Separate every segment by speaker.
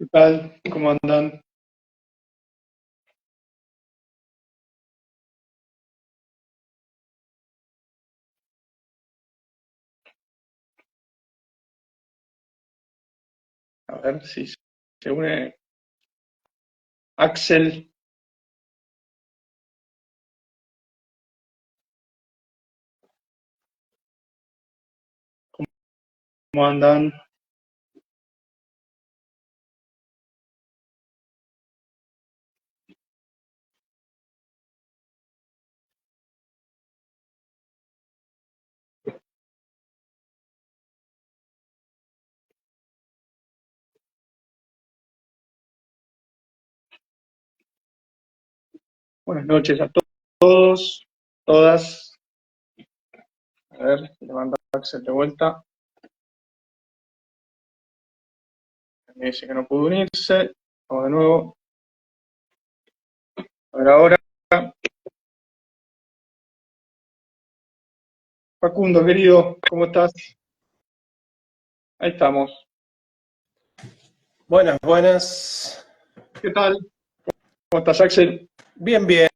Speaker 1: ¿Qué tal? ¿Cómo andan? A ver si se une Axel. ¿Cómo andan? Buenas noches a todos, todas. A ver, levanta Axel de vuelta. Me dice que no pudo unirse. Vamos de nuevo. A ver ahora. Facundo, querido, ¿cómo estás? Ahí estamos.
Speaker 2: Buenas, buenas.
Speaker 1: ¿Qué tal? ¿Cómo estás, Axel?
Speaker 2: Bien, bien,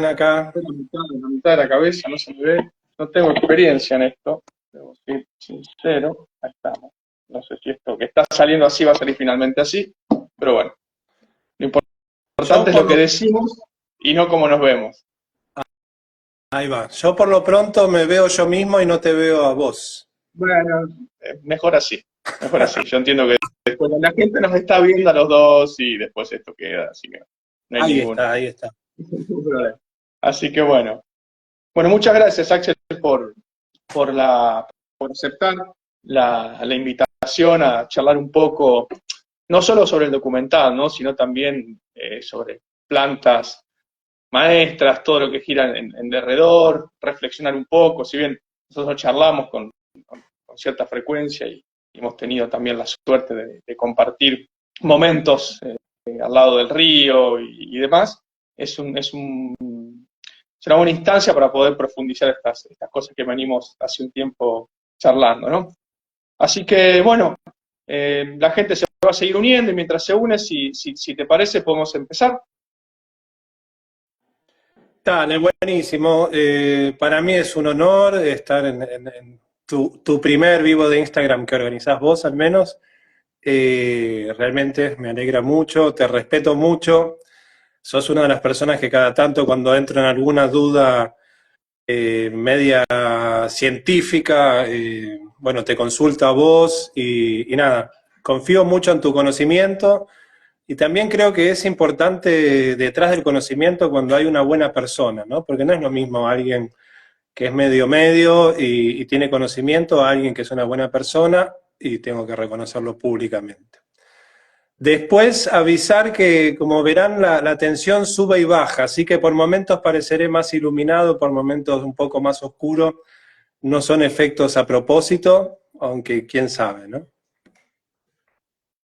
Speaker 2: acá.
Speaker 1: La mitad de la cabeza, no se me ve. No tengo experiencia en esto. Debo ser sincero. Ahí estamos. No sé si esto que está saliendo así va a salir finalmente así. Pero bueno, lo
Speaker 2: Yo
Speaker 1: importante es
Speaker 2: por
Speaker 1: lo que
Speaker 2: lo...
Speaker 1: decimos y no cómo nos vemos.
Speaker 2: Ahí va. Yo por lo pronto me veo yo mismo y no te veo a vos.
Speaker 1: Bueno, mejor así, mejor así. Yo entiendo que después la gente nos está viendo a los dos y después esto queda, así que no hay
Speaker 2: Ahí
Speaker 1: ningún,
Speaker 2: está, ahí está.
Speaker 1: ningún problema. Así que bueno. Bueno, muchas gracias, Axel, por, la, por aceptar la invitación a charlar un poco, no solo sobre el documental, ¿no? Sino también sobre plantas maestras, todo lo que gira en derredor, reflexionar un poco, si bien nosotros charlamos con cierta frecuencia y hemos tenido también la suerte de compartir momentos al lado del río y demás, es una buena instancia para poder profundizar estas cosas que venimos hace un tiempo charlando, ¿no? Así que, bueno, la gente se va a seguir uniendo y mientras se une, si te parece, podemos empezar.
Speaker 2: Dale, buenísimo. Para mí es un honor estar en tu primer vivo de Instagram que organizás vos al menos. Realmente me alegra mucho, te respeto mucho. Sos una de las personas que cada tanto cuando entro en alguna duda media científica, bueno, te consulta a vos y nada, confío mucho en tu conocimiento y también creo que es importante detrás del conocimiento cuando hay una buena persona, ¿no? Porque no es lo mismo alguien que es medio medio y tiene conocimiento a alguien que es una buena persona y tengo que reconocerlo públicamente. Después avisar que, como verán, la tensión sube y baja, así que por momentos pareceré más iluminado, por momentos un poco más oscuro. No son efectos a propósito, aunque quién sabe, ¿no?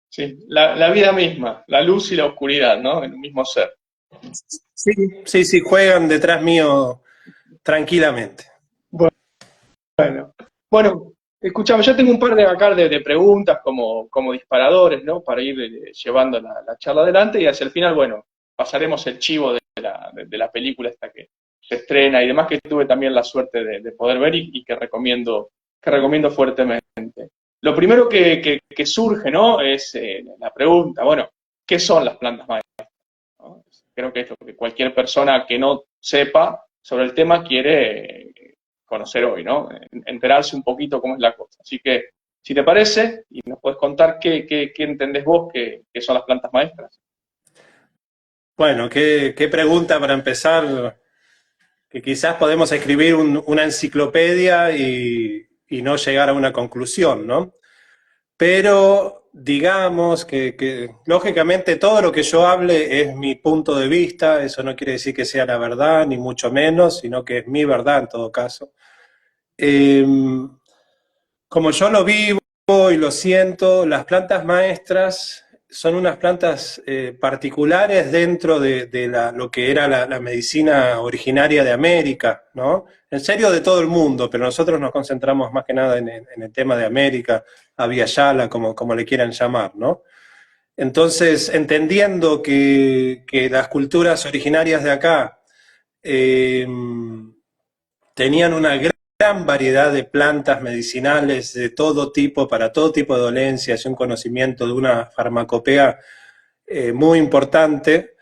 Speaker 1: Sí, la vida misma, la luz y la oscuridad, ¿no? En un mismo ser.
Speaker 2: Sí, sí, sí, juegan detrás mío tranquilamente.
Speaker 1: Bueno, bueno, escuchame, yo tengo un par de acá de preguntas como disparadores, ¿no? Para ir llevando la charla adelante y hacia el final, bueno, pasaremos el chivo de la película esta que se estrena y demás que tuve también la suerte de poder ver y que recomiendo fuertemente. Lo primero que surge, ¿no? Es la pregunta, bueno, ¿qué son las plantas maestras? ¿No? Creo que es lo que cualquier persona que no sepa sobre el tema quiere conocer hoy, ¿no? Enterarse un poquito cómo es la cosa. Así que, si te parece, y nos puedes contar qué entendés vos que son las plantas maestras.
Speaker 2: Bueno, qué pregunta para empezar, que quizás podemos escribir una enciclopedia y no llegar a una conclusión, ¿no? Pero digamos que, lógicamente todo lo que yo hable es mi punto de vista, eso no quiere decir que sea la verdad, ni mucho menos, sino que es mi verdad en todo caso. Eh, Como yo lo vivo y lo siento, las plantas maestras son unas plantas particulares dentro de lo que era la medicina originaria de América, ¿no? En serio de todo el mundo, pero nosotros nos concentramos más que nada en el tema de América, Abya Yala, como le quieran llamar, ¿no? Entonces, entendiendo que las culturas originarias de acá eh, tenían una gran variedad de plantas medicinales de todo tipo, para todo tipo de dolencias, y un conocimiento de una farmacopea muy importante,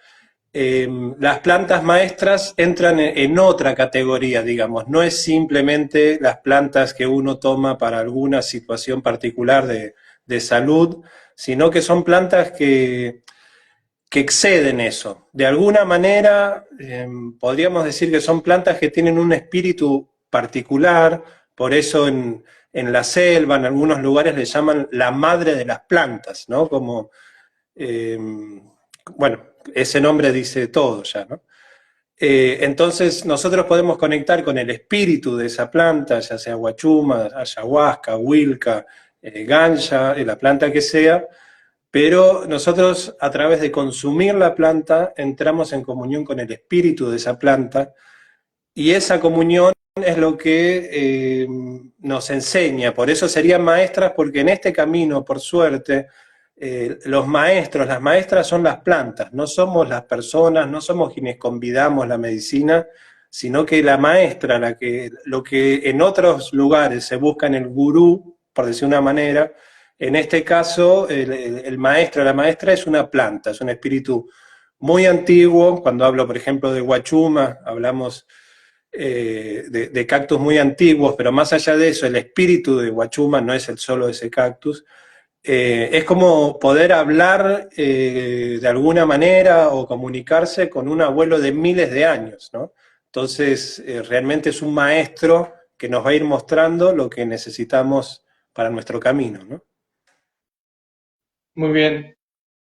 Speaker 2: las plantas maestras entran en otra categoría, digamos, no es simplemente las plantas que uno toma para alguna situación particular de salud, sino que son plantas que exceden eso. De alguna manera, podríamos decir que son plantas que tienen un espíritu particular, por eso en la selva, en algunos lugares le llaman la madre de las plantas, ¿no? Como, eh, bueno, ese nombre dice todo ya, ¿no? Entonces nosotros podemos conectar con el espíritu de esa planta, ya sea guachuma, ayahuasca, huilca, ganja, la planta que sea, pero nosotros a través de consumir la planta entramos en comunión con el espíritu de esa planta y esa comunión es lo que nos enseña. Por eso serían maestras, porque en este camino, por suerte, los maestros, las maestras son las plantas, no somos las personas, no somos quienes convidamos la medicina, sino que la maestra, lo que en otros lugares se busca en el gurú, por decir una manera, en este caso el maestro, la maestra es una planta, es un espíritu muy antiguo. Cuando hablo, por ejemplo, de Huachuma, hablamos de cactus muy antiguos, pero más allá de eso, el espíritu de Huachuma no es el solo de ese cactus. Es como poder hablar de alguna manera o comunicarse con un abuelo de miles de años, ¿no? Entonces, realmente es un maestro que nos va a ir mostrando lo que necesitamos para nuestro camino, ¿no?
Speaker 1: Muy bien.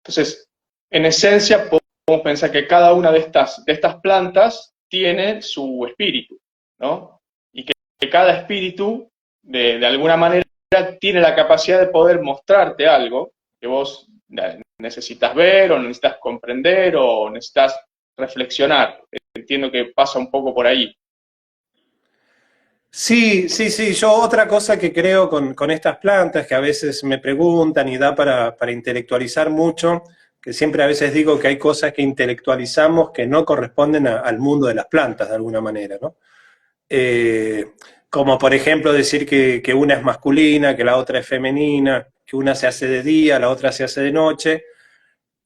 Speaker 1: Entonces, en esencia, podemos pensar que cada una de estas plantas tiene su espíritu, ¿no? Y que cada espíritu, de alguna manera, tiene la capacidad de poder mostrarte algo que vos necesitas ver o necesitas comprender o necesitas reflexionar. Entiendo que pasa un poco por ahí.
Speaker 2: Sí, sí, sí. Yo otra cosa que creo con estas plantas, que a veces me preguntan y da para intelectualizar mucho, que siempre a veces digo que hay cosas que intelectualizamos que no corresponden al mundo de las plantas de alguna manera, ¿no? Eh, Como por ejemplo decir que una es masculina, que la otra es femenina, que una se hace de día, la otra se hace de noche.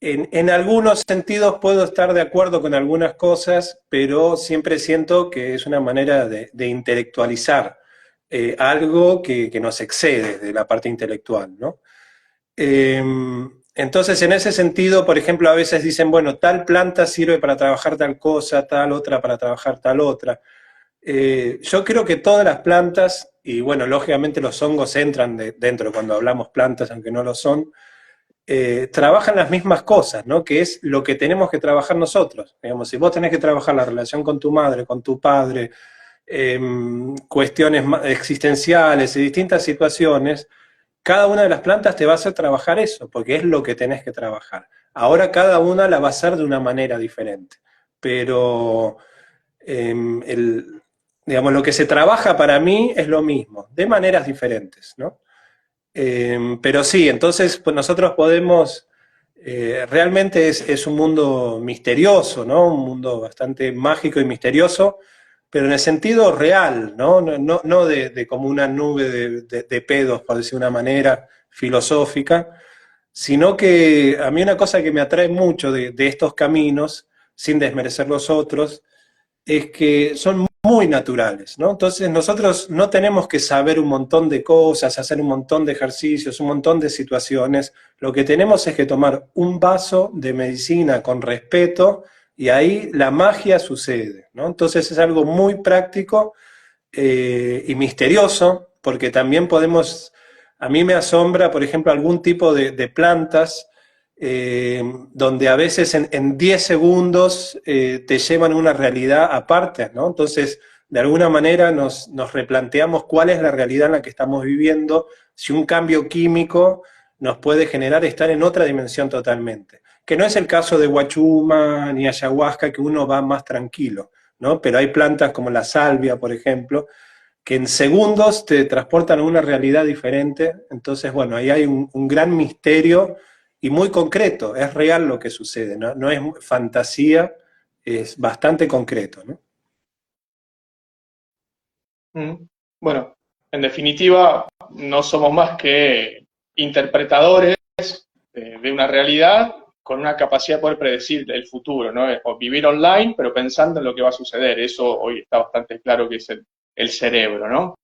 Speaker 2: En algunos sentidos puedo estar de acuerdo con algunas cosas, pero siempre siento que es una manera de intelectualizar algo que nos excede de la parte intelectual, ¿no? Eh, entonces, en ese sentido, por ejemplo, a veces dicen, bueno, tal planta sirve para trabajar tal cosa, tal otra para trabajar tal otra. Yo creo que todas las plantas, y bueno, lógicamente los hongos entran dentro cuando hablamos plantas, aunque no lo son, trabajan las mismas cosas, ¿no? Que es lo que tenemos que trabajar nosotros. Digamos, si vos tenés que trabajar la relación con tu madre, con tu padre, cuestiones existenciales y distintas situaciones, cada una de las plantas te va a hacer trabajar eso, porque es lo que tenés que trabajar. Ahora cada una la va a hacer de una manera diferente, pero el, digamos, lo que se trabaja para mí es lo mismo, de maneras diferentes, ¿no? Pero sí, entonces pues nosotros podemos, realmente es un mundo misterioso, ¿no? Un mundo bastante mágico y misterioso, pero en el sentido real, ¿no? No de como una nube de pedos, por decir de una manera filosófica, sino que a mí una cosa que me atrae mucho de estos caminos, sin desmerecer los otros, es que son muy naturales, ¿no? Entonces nosotros no tenemos que saber un montón de cosas, hacer un montón de ejercicios, un montón de situaciones. Lo que tenemos es que tomar un vaso de medicina con respeto y ahí la magia sucede, ¿no? Entonces es algo muy práctico y misterioso, porque también podemos, a mí me asombra, por ejemplo, algún tipo de plantas donde a veces en 10 segundos te llevan a una realidad aparte, ¿no? Entonces, de alguna manera nos replanteamos cuál es la realidad en la que estamos viviendo, si un cambio químico nos puede generar estar en otra dimensión totalmente. Que no es el caso de Huachuma ni ayahuasca, que uno va más tranquilo, ¿no? Pero hay plantas como la salvia, por ejemplo, que en segundos te transportan a una realidad diferente. Entonces, bueno, ahí hay un gran misterio y muy concreto, es real lo que sucede, no, no es fantasía, es bastante concreto, ¿no?
Speaker 1: Mm. Bueno, en definitiva, no somos más que interpretadores de una realidad con una capacidad de poder predecir el futuro, ¿no? O vivir online, pero pensando en lo que va a suceder. Eso hoy está bastante claro que es el cerebro, ¿no?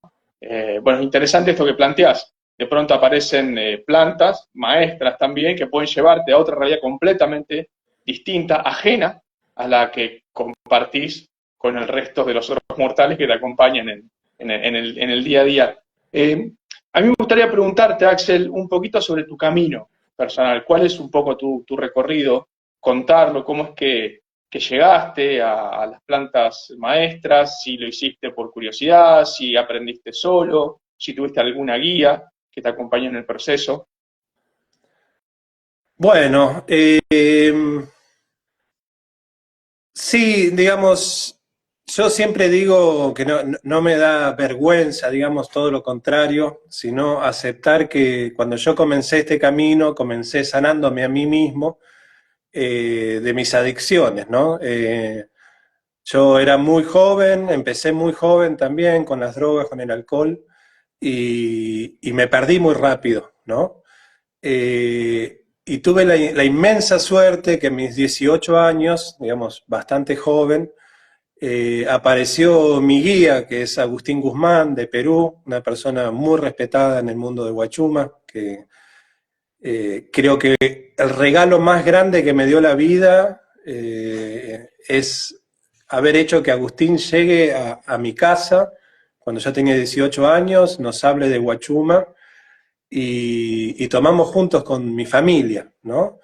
Speaker 1: Bueno, es interesante esto que planteás. De pronto aparecen plantas, maestras también, que pueden llevarte a otra realidad completamente distinta, ajena a la que compartís con el resto de los otros mortales que te acompañan en el día a día. A mí me gustaría preguntarte, Axel, un poquito sobre tu camino personal. ¿Cuál es un poco tu recorrido? Contarlo, cómo es que llegaste a las plantas maestras, si lo hiciste por curiosidad, si aprendiste solo, si tuviste alguna guía que te acompañó en el proceso.
Speaker 2: Bueno, sí, digamos, yo siempre digo que no, no me da vergüenza, digamos, todo lo contrario, sino aceptar que cuando yo comencé este camino, comencé sanándome a mí mismo de mis adicciones, ¿no? Yo era muy joven, empecé muy joven también con las drogas, con el alcohol, y me perdí muy rápido, ¿no? Y tuve la inmensa suerte que a mis 18 años, digamos, bastante joven, apareció mi guía, que es Agustín Guzmán, de Perú, una persona muy respetada en el mundo de Huachuma, que creo que el regalo más grande que me dio la vida es haber hecho que Agustín llegue a mi casa cuando yo tenía 18 años, nos hable de Huachuma y tomamos juntos con mi familia, ¿no?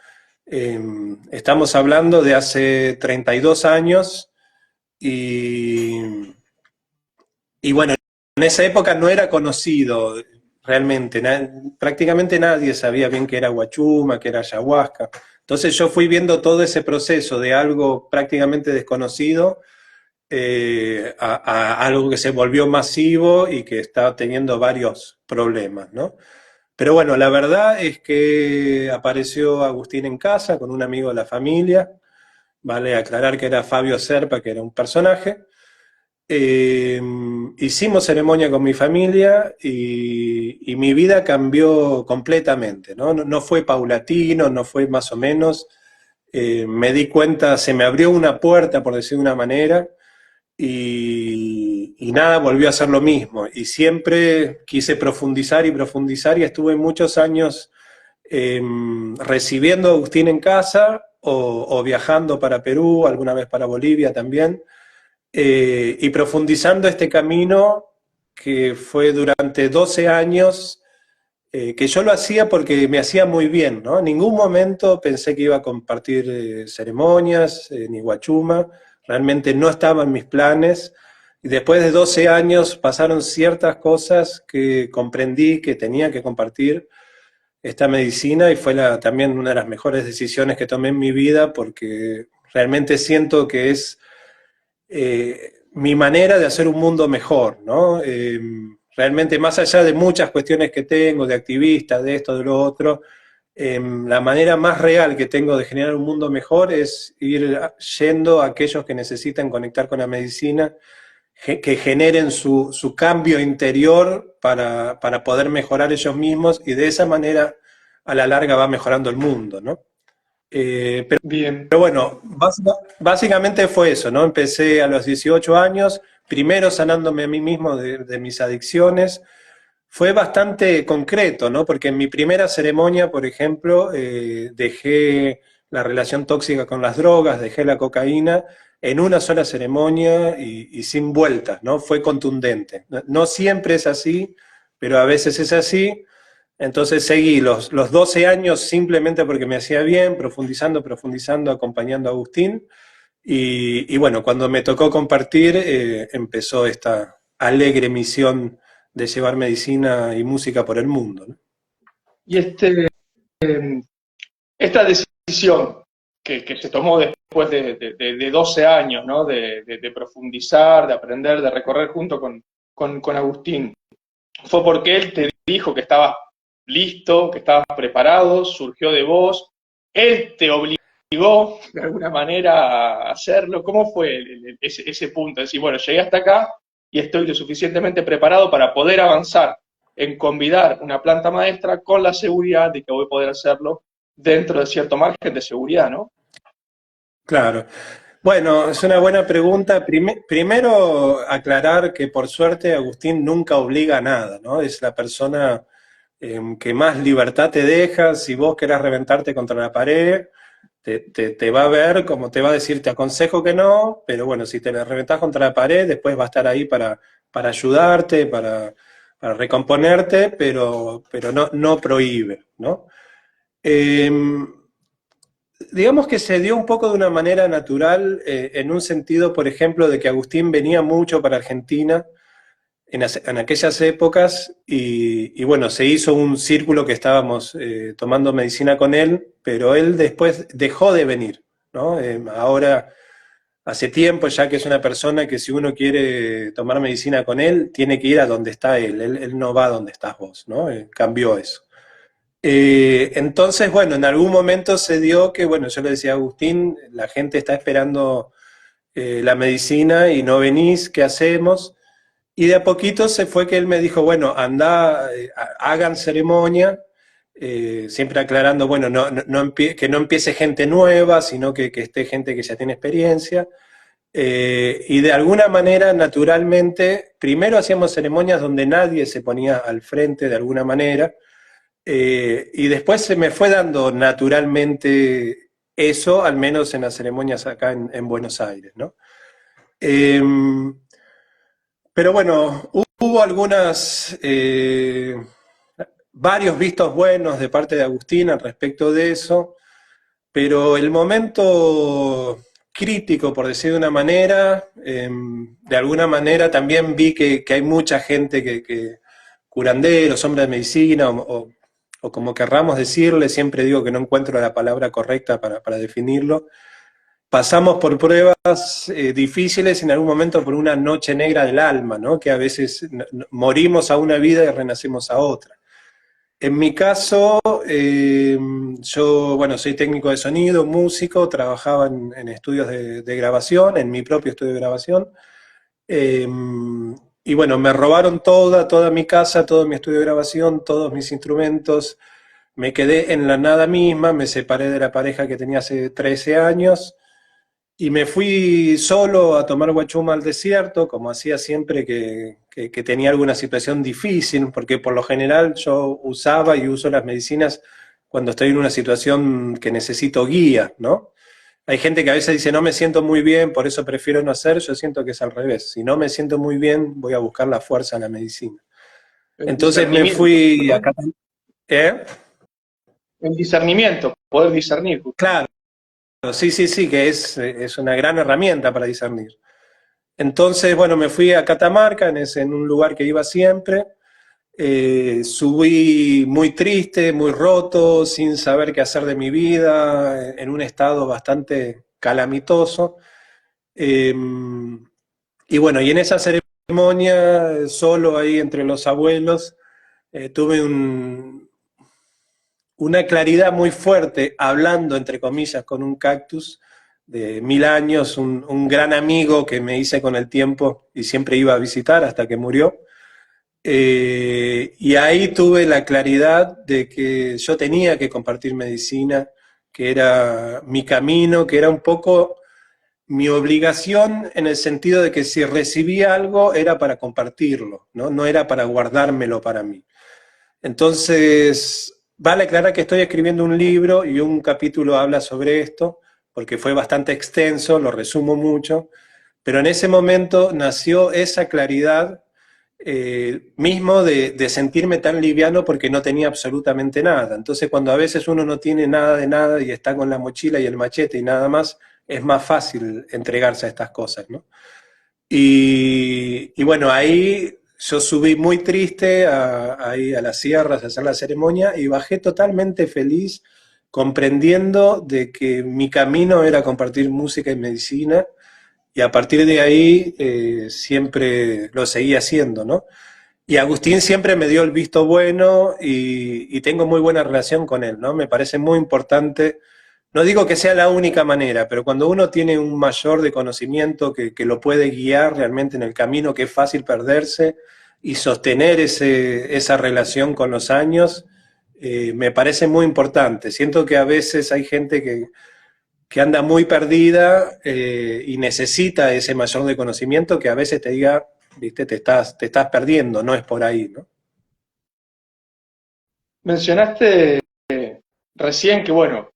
Speaker 2: Estamos hablando de hace 32 años y, y bueno, en esa época no era conocido realmente, prácticamente nadie sabía bien qué era Huachuma, qué era ayahuasca. Entonces yo fui viendo todo ese proceso de algo prácticamente desconocido a algo que se volvió masivo y que está teniendo varios problemas, ¿no? Pero bueno, la verdad es que apareció Agustín en casa con un amigo de la familia, vale aclarar que era Fabio Serpa, que era un personaje. Hicimos ceremonia con mi familia y mi vida cambió completamente, ¿no? No, no fue paulatino, no fue más o menos. Me di cuenta, se me abrió una puerta, por decir de una manera, y nada volvió a ser lo mismo. Y siempre quise profundizar y profundizar y estuve muchos años recibiendo a Agustín en casa o viajando para Perú, alguna vez para Bolivia también, y profundizando este camino que fue durante 12 años, que yo lo hacía porque me hacía muy bien, ¿no? En ningún momento pensé que iba a compartir ceremonias, ni guachuma, realmente no estaba en mis planes. Y después de 12 años pasaron ciertas cosas que comprendí que tenía que compartir esta medicina y fue también una de las mejores decisiones que tomé en mi vida porque realmente siento que es mi manera de hacer un mundo mejor, ¿no? Realmente más allá de muchas cuestiones que tengo, de activista, de esto, de lo otro, la manera más real que tengo de generar un mundo mejor es ir yendo a aquellos que necesitan conectar con la medicina, que generen su cambio interior para poder mejorar ellos mismos y de esa manera a la larga va mejorando el mundo, ¿no? Pero
Speaker 1: Bien.
Speaker 2: bueno, básicamente fue eso, ¿no? Empecé a los 18 años, primero sanándome a mí mismo de mis adicciones. Fue bastante concreto, ¿no? Porque en mi primera ceremonia, por ejemplo, dejé la relación tóxica con las drogas, dejé la cocaína en una sola ceremonia y sin vueltas, ¿no? Fue contundente. No, no siempre es así, pero a veces es así. Entonces seguí los 12 años simplemente porque me hacía bien, profundizando, profundizando, acompañando a Agustín. Y bueno, cuando me tocó compartir, empezó esta alegre misión de llevar medicina y música por el mundo, ¿no?
Speaker 1: Y esta decisión que se tomó después de 12 años, ¿no? De profundizar, de aprender, de recorrer junto con Agustín, ¿fue porque él te dijo que estabas listo, que estabas preparado, surgió de vos, él te obligó de alguna manera a hacerlo. ¿Cómo fue ese punto? Es decir, bueno, llegué hasta acá y estoy lo suficientemente preparado para poder avanzar en convidar una planta maestra con la seguridad de que voy a poder hacerlo dentro de cierto margen de seguridad, ¿no?
Speaker 2: Claro. Bueno, es una buena pregunta. Primero, aclarar que por suerte Agustín nunca obliga a nada, ¿no? Es la persona que más libertad te deja. Si vos querés reventarte contra la pared, te va a ver, como te va a decir, te aconsejo que no, pero bueno, si te la reventás contra la pared, después va a estar ahí para ayudarte, para recomponerte, pero no, no prohíbe, ¿no? Eh, digamos que se dio un poco de una manera natural, en un sentido, por ejemplo, de que Agustín venía mucho para Argentina en aquellas épocas y bueno, se hizo un círculo que estábamos tomando medicina con él, pero él después dejó de venir, ¿no? Ahora, hace tiempo ya que es una persona que si uno quiere tomar medicina con él, tiene que ir a donde está él no va a donde estás vos, ¿no? Cambió eso. Entonces, bueno, en algún momento se dio que, bueno, yo le decía a Agustín, la gente está esperando la medicina y no venís, ¿qué hacemos? Y de a poquito se fue que él me dijo, bueno, anda, hagan ceremonia, siempre aclarando, bueno, que no empiece gente nueva, sino que esté gente que ya tiene experiencia. Y de alguna manera, naturalmente, primero hacíamos ceremonias donde nadie se ponía al frente de alguna manera, y después se me fue dando naturalmente eso, al menos en las ceremonias acá en Buenos Aires, ¿no? Eh, pero bueno, hubo varios vistos buenos de parte de Agustín al respecto de eso, pero el momento crítico, por decir de una manera, de alguna manera también vi que hay mucha gente curanderos, hombres de medicina, o como querramos decirle, siempre digo que no encuentro la palabra correcta para definirlo, pasamos por pruebas difíciles en algún momento por una noche negra del alma, ¿no? Que a veces morimos a una vida y renacemos a otra. En mi caso, yo, bueno, soy técnico de sonido, músico, trabajaba en estudios de grabación, en mi propio estudio de grabación, eh, y bueno, me robaron toda mi casa, todo mi estudio de grabación, todos mis instrumentos, me quedé en la nada misma, me separé de la pareja que tenía hace 13 años, y me fui solo a tomar guachuma al desierto, como hacía siempre que tenía alguna situación difícil, porque por lo general yo usaba y uso las medicinas cuando estoy en una situación que necesito guía, ¿no? Hay gente que a veces dice, no me siento muy bien, por eso prefiero no hacer, yo siento que es al revés. Si no me siento muy bien, voy a buscar la fuerza en la medicina.
Speaker 1: El
Speaker 2: Entonces me
Speaker 1: discernimiento,
Speaker 2: fui
Speaker 1: ¿no?
Speaker 2: acá. ¿Eh?
Speaker 1: El discernimiento, poder discernir.
Speaker 2: Claro, sí, que es una gran herramienta para discernir. Entonces, bueno, me fui a Catamarca, en un lugar que iba siempre. Subí muy triste, muy roto, sin saber qué hacer de mi vida, en un estado bastante calamitoso. Eh, y bueno, y en esa ceremonia, solo ahí entre los abuelos, tuve una claridad muy fuerte, hablando, entre comillas, con un cactus de 1000 años, un gran amigo que me hice con el tiempo y siempre iba a visitar hasta que murió. Y ahí tuve la claridad de que yo tenía que compartir medicina, que era mi camino, que era un poco mi obligación en el sentido de que si recibía algo era para compartirlo, ¿no? No era para guardármelo para mí. Entonces, vale aclarar que estoy escribiendo un libro y un capítulo habla sobre esto, porque fue bastante extenso, lo resumo mucho, pero en ese momento nació esa claridad mismo de sentirme tan liviano porque no tenía absolutamente nada. Entonces, cuando a veces uno no tiene nada de nada y está con la mochila y el machete y nada más, es más fácil entregarse a estas cosas, ¿no? Y bueno, ahí yo subí muy triste ahí a las sierras a hacer la ceremonia y bajé totalmente feliz, comprendiendo de que mi camino era compartir música y medicina, y a partir de ahí siempre lo seguí haciendo, ¿no? Y Agustín siempre me dio el visto bueno y tengo muy buena relación con él, ¿no? Me parece muy importante, no digo que sea la única manera, pero cuando uno tiene un mayor de conocimiento que lo puede guiar realmente en el camino, que es fácil perderse y sostener esa relación con los años, me parece muy importante. Siento que a veces hay gente que anda muy perdida y necesita ese mayor de conocimiento que a veces te diga, viste, te estás perdiendo, no es por ahí, ¿no?
Speaker 1: Mencionaste recién que, bueno,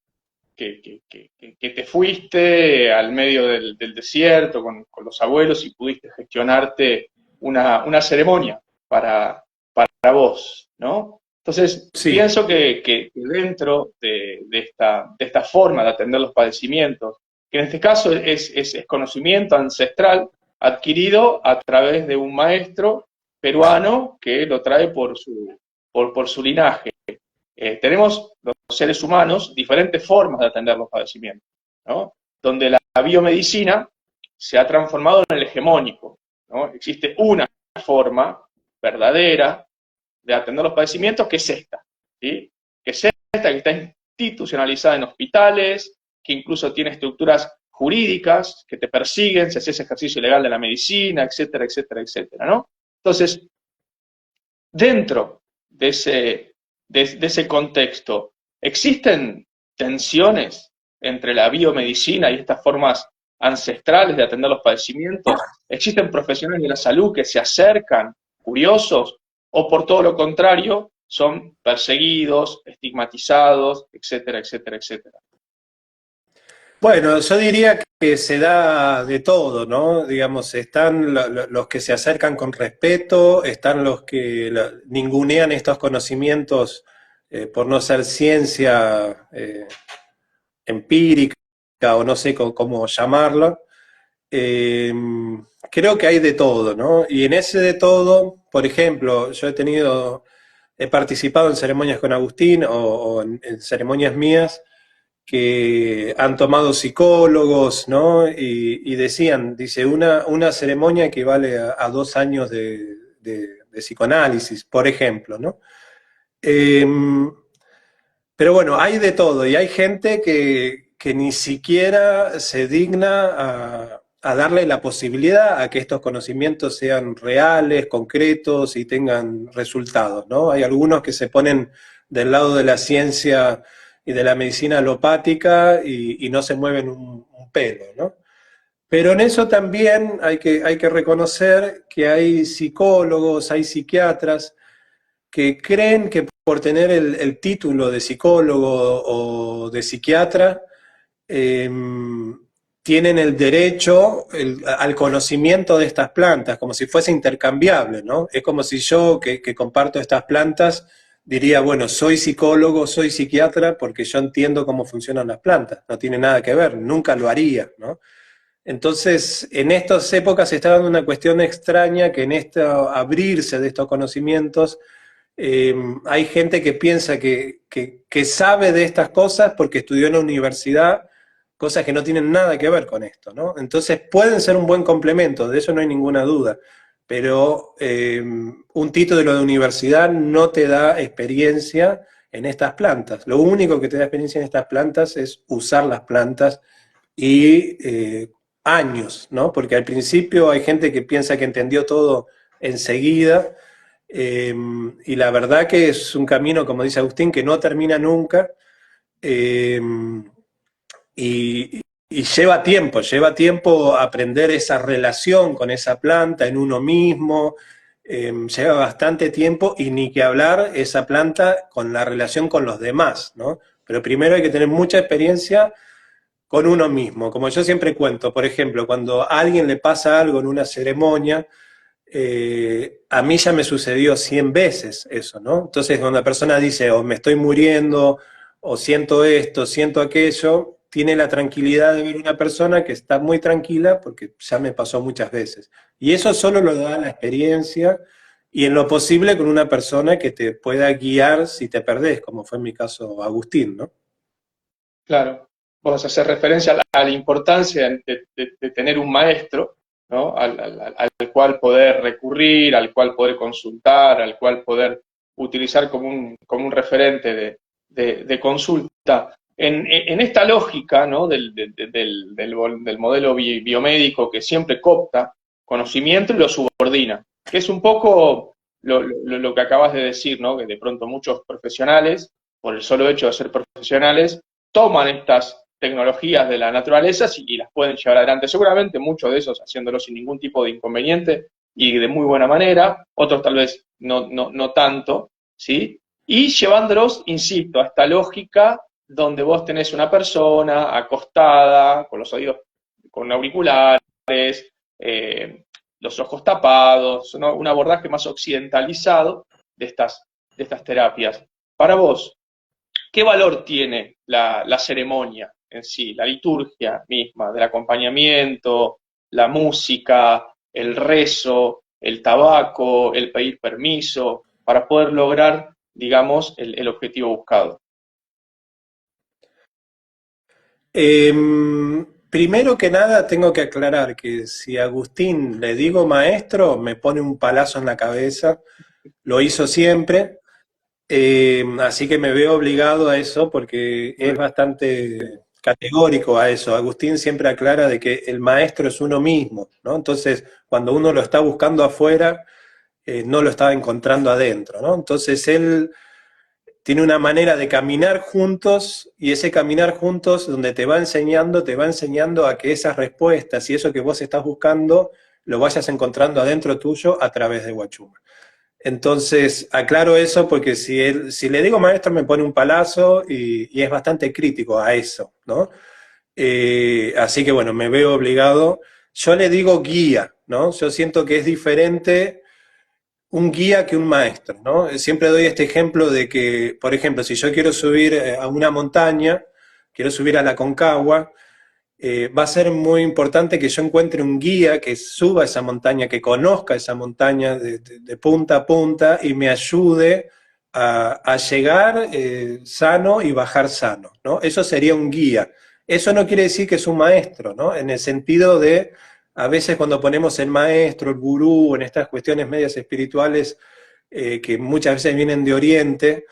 Speaker 1: que te fuiste al medio del desierto con los abuelos y pudiste gestionarte una ceremonia para vos, ¿no? Entonces,
Speaker 2: Sí.
Speaker 1: pienso que dentro de esta forma de atender los padecimientos, que en este caso es conocimiento ancestral adquirido a través de un maestro peruano que lo trae por su linaje. Tenemos los seres humanos diferentes formas de atender los padecimientos, ¿no? Donde la biomedicina se ha transformado en el hegemónico, ¿no? Existe una forma verdadera de atender los padecimientos que es esta, ¿sí? Que es esta, que está institucionalizada en hospitales, que incluso tiene estructuras jurídicas que te persiguen si haces ejercicio ilegal de la medicina, etcétera, etcétera, etcétera, ¿no? Entonces, dentro de ese contexto, ¿existen tensiones entre la biomedicina y estas formas ancestrales de atender los padecimientos? ¿Existen profesionales de la salud que se acercan, curiosos, o por todo lo contrario, son perseguidos, estigmatizados, etcétera, etcétera, etcétera?
Speaker 2: Bueno, yo diría que se da de todo, ¿no? Digamos, están los que se acercan con respeto, están los que ningunean estos conocimientos por no ser ciencia empírica o no sé cómo llamarlo. Eh, Creo que hay de todo, ¿no? Y en ese de todo, por ejemplo, he participado en ceremonias con Agustín o en ceremonias mías que han tomado psicólogos, ¿no? Y decían, dice, una ceremonia equivale a 2 años de psicoanálisis, por ejemplo, ¿no? Eh, pero bueno, hay de todo y hay gente que ni siquiera se digna a darle la posibilidad a que estos conocimientos sean reales, concretos y tengan resultados, ¿no? Hay algunos que se ponen del lado de la ciencia y de la medicina alopática y no se mueven un pelo, ¿no? Pero en eso también hay que reconocer que hay psicólogos, hay psiquiatras que creen que por tener el título de psicólogo o de psiquiatra, eh, tienen el derecho al conocimiento de estas plantas, como si fuese intercambiable, ¿no? Es como si yo, que comparto estas plantas, diría, bueno, soy psicólogo, soy psiquiatra, porque yo entiendo cómo funcionan las plantas. No tiene nada que ver, nunca lo haría, ¿no? Entonces, en estas épocas se está dando una cuestión extraña que en esto abrirse de estos conocimientos hay gente que piensa que sabe de estas cosas porque estudió en la universidad, cosas que no tienen nada que ver con esto, ¿no? Entonces pueden ser un buen complemento, de eso no hay ninguna duda, pero un título de universidad no te da experiencia en estas plantas. Lo único que te da experiencia en estas plantas es usar las plantas y años, ¿no? Porque al principio hay gente que piensa que entendió todo enseguida eh, y la verdad que es un camino, como dice Agustín, que no termina nunca eh, y, y lleva tiempo aprender esa relación con esa planta en uno mismo, lleva bastante tiempo y ni que hablar esa planta con la relación con los demás, ¿no? Pero primero hay que tener mucha experiencia con uno mismo. Como yo siempre cuento, por ejemplo, cuando a alguien le pasa algo en una ceremonia, a mí ya me sucedió 100 veces eso, ¿no? Entonces, cuando la persona dice, o me estoy muriendo, o siento esto, siento aquello, tiene la tranquilidad de ver una persona que está muy tranquila porque ya me pasó muchas veces. Y eso solo lo da la experiencia y en lo posible con una persona que te pueda guiar si te perdés, como fue en mi caso Agustín, ¿no?
Speaker 1: Claro, vos hacer referencia a la importancia de tener un maestro, ¿no? Al cual poder recurrir, al cual poder consultar, al cual poder utilizar como un referente de consulta. En esta lógica, ¿no? del modelo biomédico que siempre coopta conocimiento y lo subordina, que es un poco lo que acabas de decir, ¿no? Que de pronto muchos profesionales, por el solo hecho de ser profesionales, toman estas tecnologías de la naturaleza y las pueden llevar adelante. Seguramente muchos de esos haciéndolo sin ningún tipo de inconveniente y de muy buena manera, otros tal vez no tanto, ¿sí? Y llevándolos, insisto, a esta lógica donde vos tenés una persona acostada, con los oídos, con auriculares, eh, los ojos tapados, ¿no? Un abordaje más occidentalizado de estas terapias. Para vos, ¿qué valor tiene la ceremonia en sí, la liturgia misma, del acompañamiento, la música, el rezo, el tabaco, el pedir permiso, para poder lograr, digamos, el objetivo buscado?
Speaker 2: Primero que nada tengo que aclarar que si a Agustín le digo maestro, me pone un palazo en la cabeza, lo hizo siempre, así que me veo obligado a eso porque es bastante categórico a eso. Agustín siempre aclara de que el maestro es uno mismo, ¿no? Entonces, cuando uno lo está buscando afuera, no lo está encontrando adentro, ¿no? Entonces él tiene una manera de caminar juntos y ese caminar juntos donde te va enseñando a que esas respuestas y eso que vos estás buscando lo vayas encontrando adentro tuyo a través de Huachuma. Entonces, aclaro eso porque si le digo maestro me pone un palazo y es bastante crítico a eso, ¿no? Así que bueno, me veo obligado. Yo le digo guía, ¿no? Yo siento que es diferente un guía que un maestro, ¿no? Siempre doy este ejemplo de que, por ejemplo, si yo quiero subir a una montaña, quiero subir a la Concagua, va a ser muy importante que yo encuentre un guía que suba esa montaña, que conozca esa montaña de punta a punta y me ayude a llegar sano y bajar sano, ¿no? Eso sería un guía. Eso no quiere decir que es un maestro, ¿no? En el sentido de, a veces cuando ponemos el maestro, el gurú, en estas cuestiones medias espirituales, que muchas veces vienen de Oriente,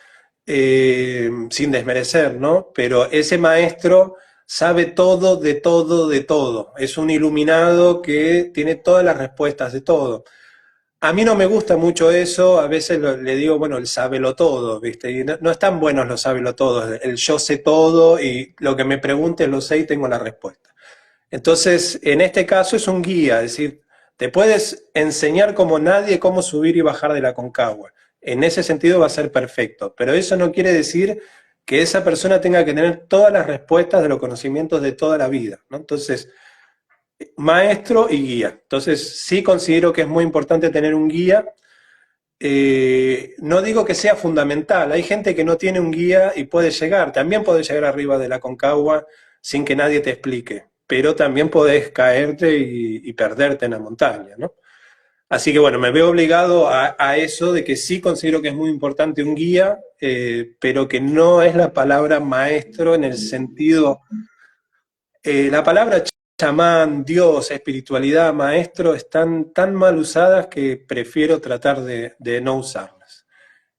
Speaker 2: sin desmerecer, ¿no? Pero ese maestro sabe todo de todo de todo. Es un iluminado que tiene todas las respuestas de todo. A mí no me gusta mucho eso, a veces le digo, bueno, el sábelo todo, ¿viste? Y no están buenos los sábelo todos, el yo sé todo y lo que me preguntes lo sé y tengo la respuesta. Entonces, en este caso es un guía, es decir, te puedes enseñar como nadie cómo subir y bajar de la Concagua. En ese sentido va a ser perfecto, pero eso no quiere decir que esa persona tenga que tener todas las respuestas de los conocimientos de toda la vida, ¿no? Entonces, maestro y guía. Entonces, sí considero que es muy importante tener un guía. No digo que sea fundamental, hay gente que no tiene un guía y puede llegar, también puede llegar arriba de la Concagua sin que nadie te explique, pero también podés caerte y perderte en la montaña, ¿no? Así que bueno, me veo obligado a eso de que sí considero que es muy importante un guía, pero que no es la palabra maestro en el sentido, la palabra chamán, Dios, espiritualidad, maestro, están tan mal usadas que prefiero tratar de no usarlas.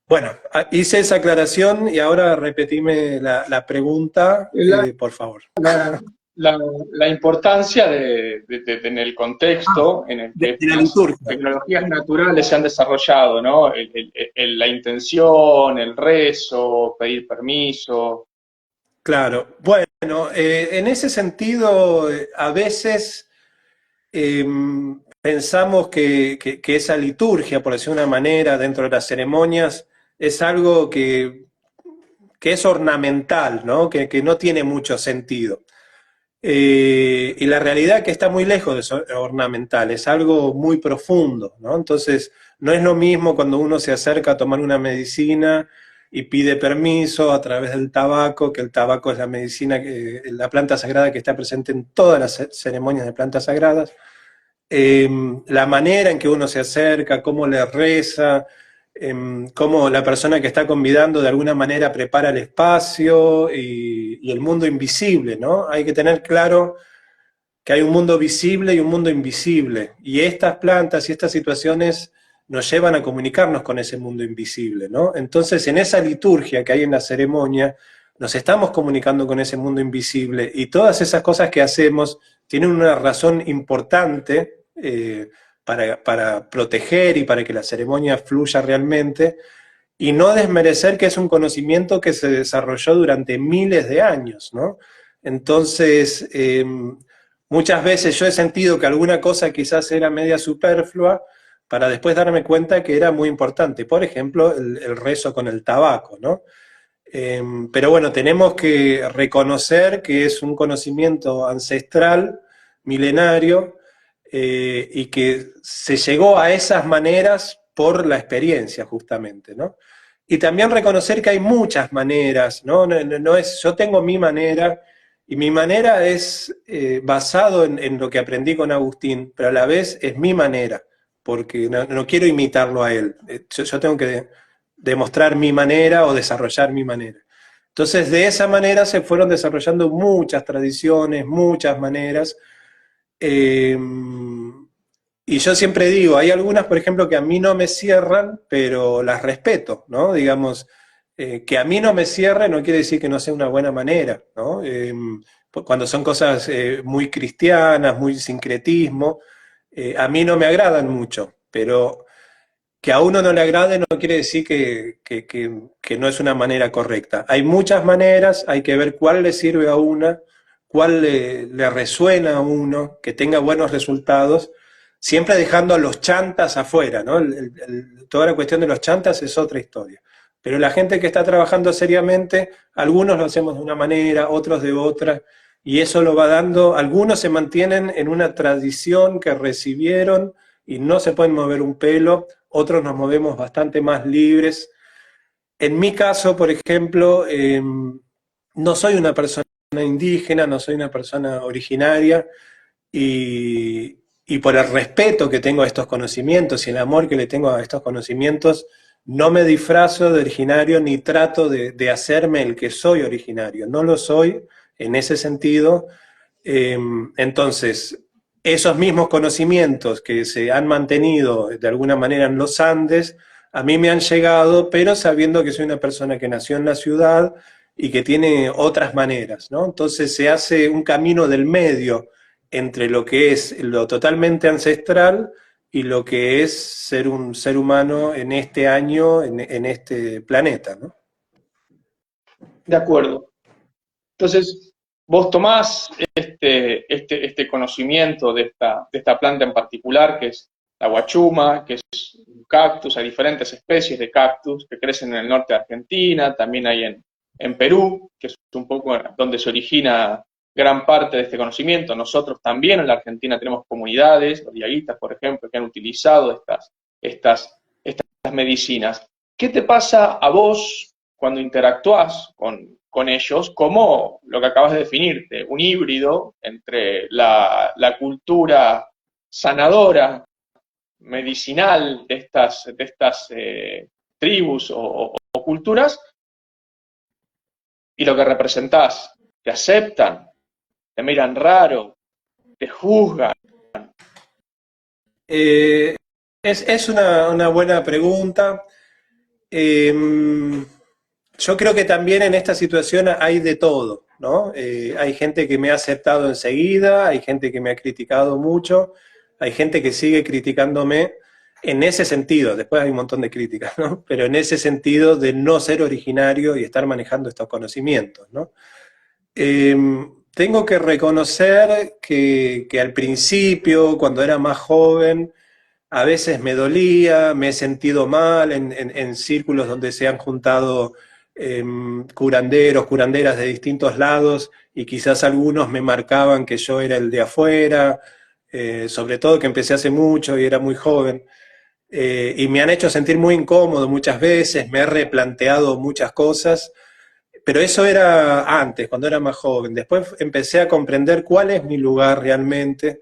Speaker 2: Bueno, hice esa aclaración y ahora repetime la pregunta,
Speaker 1: La,
Speaker 2: por favor.
Speaker 1: la, la importancia en el contexto en el que
Speaker 2: De la
Speaker 1: estas
Speaker 2: liturgia.
Speaker 1: tecnologías naturales se han desarrollado, ¿no? La intención, el rezo, pedir permiso.
Speaker 2: Claro, bueno, en ese sentido, a veces eh, pensamos que esa liturgia, por decir una manera, dentro de las ceremonias, es algo que es ornamental, ¿no? Que no tiene mucho sentido. Y la realidad es que está muy lejos de ser ornamental, es algo muy profundo, ¿no? Entonces, no es lo mismo cuando uno se acerca a tomar una medicina y pide permiso a través del tabaco, que el tabaco es la medicina, la planta sagrada que está presente en todas las ceremonias de plantas sagradas. La manera en que uno se acerca, cómo le reza, cómo la persona que está convidando de alguna manera prepara el espacio y el mundo invisible, ¿no? Hay que tener claro que hay un mundo visible y un mundo invisible, y estas plantas y estas situaciones nos llevan a comunicarnos con ese mundo invisible, ¿no? Entonces, en esa liturgia que hay en la ceremonia, nos estamos comunicando con ese mundo invisible, y todas esas cosas que hacemos tienen una razón importante para proteger y para que la ceremonia fluya realmente, y no desmerecer que es un conocimiento que se desarrolló durante miles de años, ¿no? Entonces, muchas veces yo he sentido que alguna cosa quizás era media superflua, para después darme cuenta que era muy importante. Por ejemplo, el rezo con el tabaco, ¿no? Pero bueno, tenemos que reconocer que es un conocimiento ancestral, milenario, y que se llegó a esas maneras por la experiencia, justamente, ¿no? Y también reconocer que hay muchas maneras, ¿no? No es, yo tengo mi manera, y mi manera es basado en lo que aprendí con Agustín, pero a la vez es mi manera, porque no quiero imitarlo a él. Yo tengo que demostrar mi manera o desarrollar mi manera. Entonces, de esa manera se fueron desarrollando muchas tradiciones, muchas maneras. Y yo siempre digo, hay algunas, por ejemplo, que a mí no me cierran, pero las respeto, ¿no? Digamos, que a mí no me cierre no quiere decir que no sea una buena manera, ¿no? Cuando son cosas muy cristianas, muy sincretismo, a mí no me agradan mucho, pero que a uno no le agrade no quiere decir que no es una manera correcta. Hay muchas maneras, hay que ver cuál le sirve a una, cuál le resuena a uno, que tenga buenos resultados, siempre dejando a los chantas afuera, ¿no? Toda la cuestión de los chantas es otra historia. Pero la gente que está trabajando seriamente, algunos lo hacemos de una manera, otros de otra, y eso lo va dando, algunos se mantienen en una tradición que recibieron y no se pueden mover un pelo, otros nos movemos bastante más libres. En mi caso, por ejemplo, no soy una persona indígena, no soy una persona originaria, y por el respeto que tengo a estos conocimientos y el amor que le tengo a estos conocimientos, no me disfrazo de originario ni trato de hacerme el que soy originario. No lo soy en ese sentido. Entonces, esos mismos conocimientos que se han mantenido de alguna manera en los Andes, a mí me han llegado, pero sabiendo que soy una persona que nació en la ciudad y que tiene otras maneras, ¿no? Entonces se hace un camino del medio entre lo que es lo totalmente ancestral y lo que es ser un ser humano en este año, en este planeta, ¿no?
Speaker 1: De acuerdo. Entonces, vos tomás este conocimiento de esta planta en particular, que es la guachuma, que es un cactus, hay diferentes especies de cactus que crecen en el norte de Argentina, también hay en Perú, que es un poco donde se origina gran parte de este conocimiento. Nosotros también en la Argentina tenemos comunidades, los diaguitas, por ejemplo, que han utilizado estas medicinas. ¿Qué te pasa a vos cuando interactúas con ellos, como lo que acabas de definirte, un híbrido entre la cultura sanadora, medicinal de estas tribus o culturas, y lo que representás? Te aceptan, te miran raro, te juzgan.
Speaker 2: Es una buena pregunta. Yo creo que también en esta situación hay de todo, ¿no? Hay gente que me ha aceptado enseguida, hay gente que me ha criticado mucho, hay gente que sigue criticándome en ese sentido, después hay un montón de críticas, ¿no? Pero en ese sentido de no ser originario y estar manejando estos conocimientos, ¿no? Tengo que reconocer que al principio, cuando era más joven, a veces me dolía, me he sentido mal en círculos donde se han juntado curanderos, curanderas de distintos lados, y quizás algunos me marcaban que yo era el de afuera, sobre todo que empecé hace mucho y era muy joven, y me han hecho sentir muy incómodo muchas veces, me he replanteado muchas cosas, pero eso era antes, cuando era más joven. Después empecé a comprender cuál es mi lugar realmente,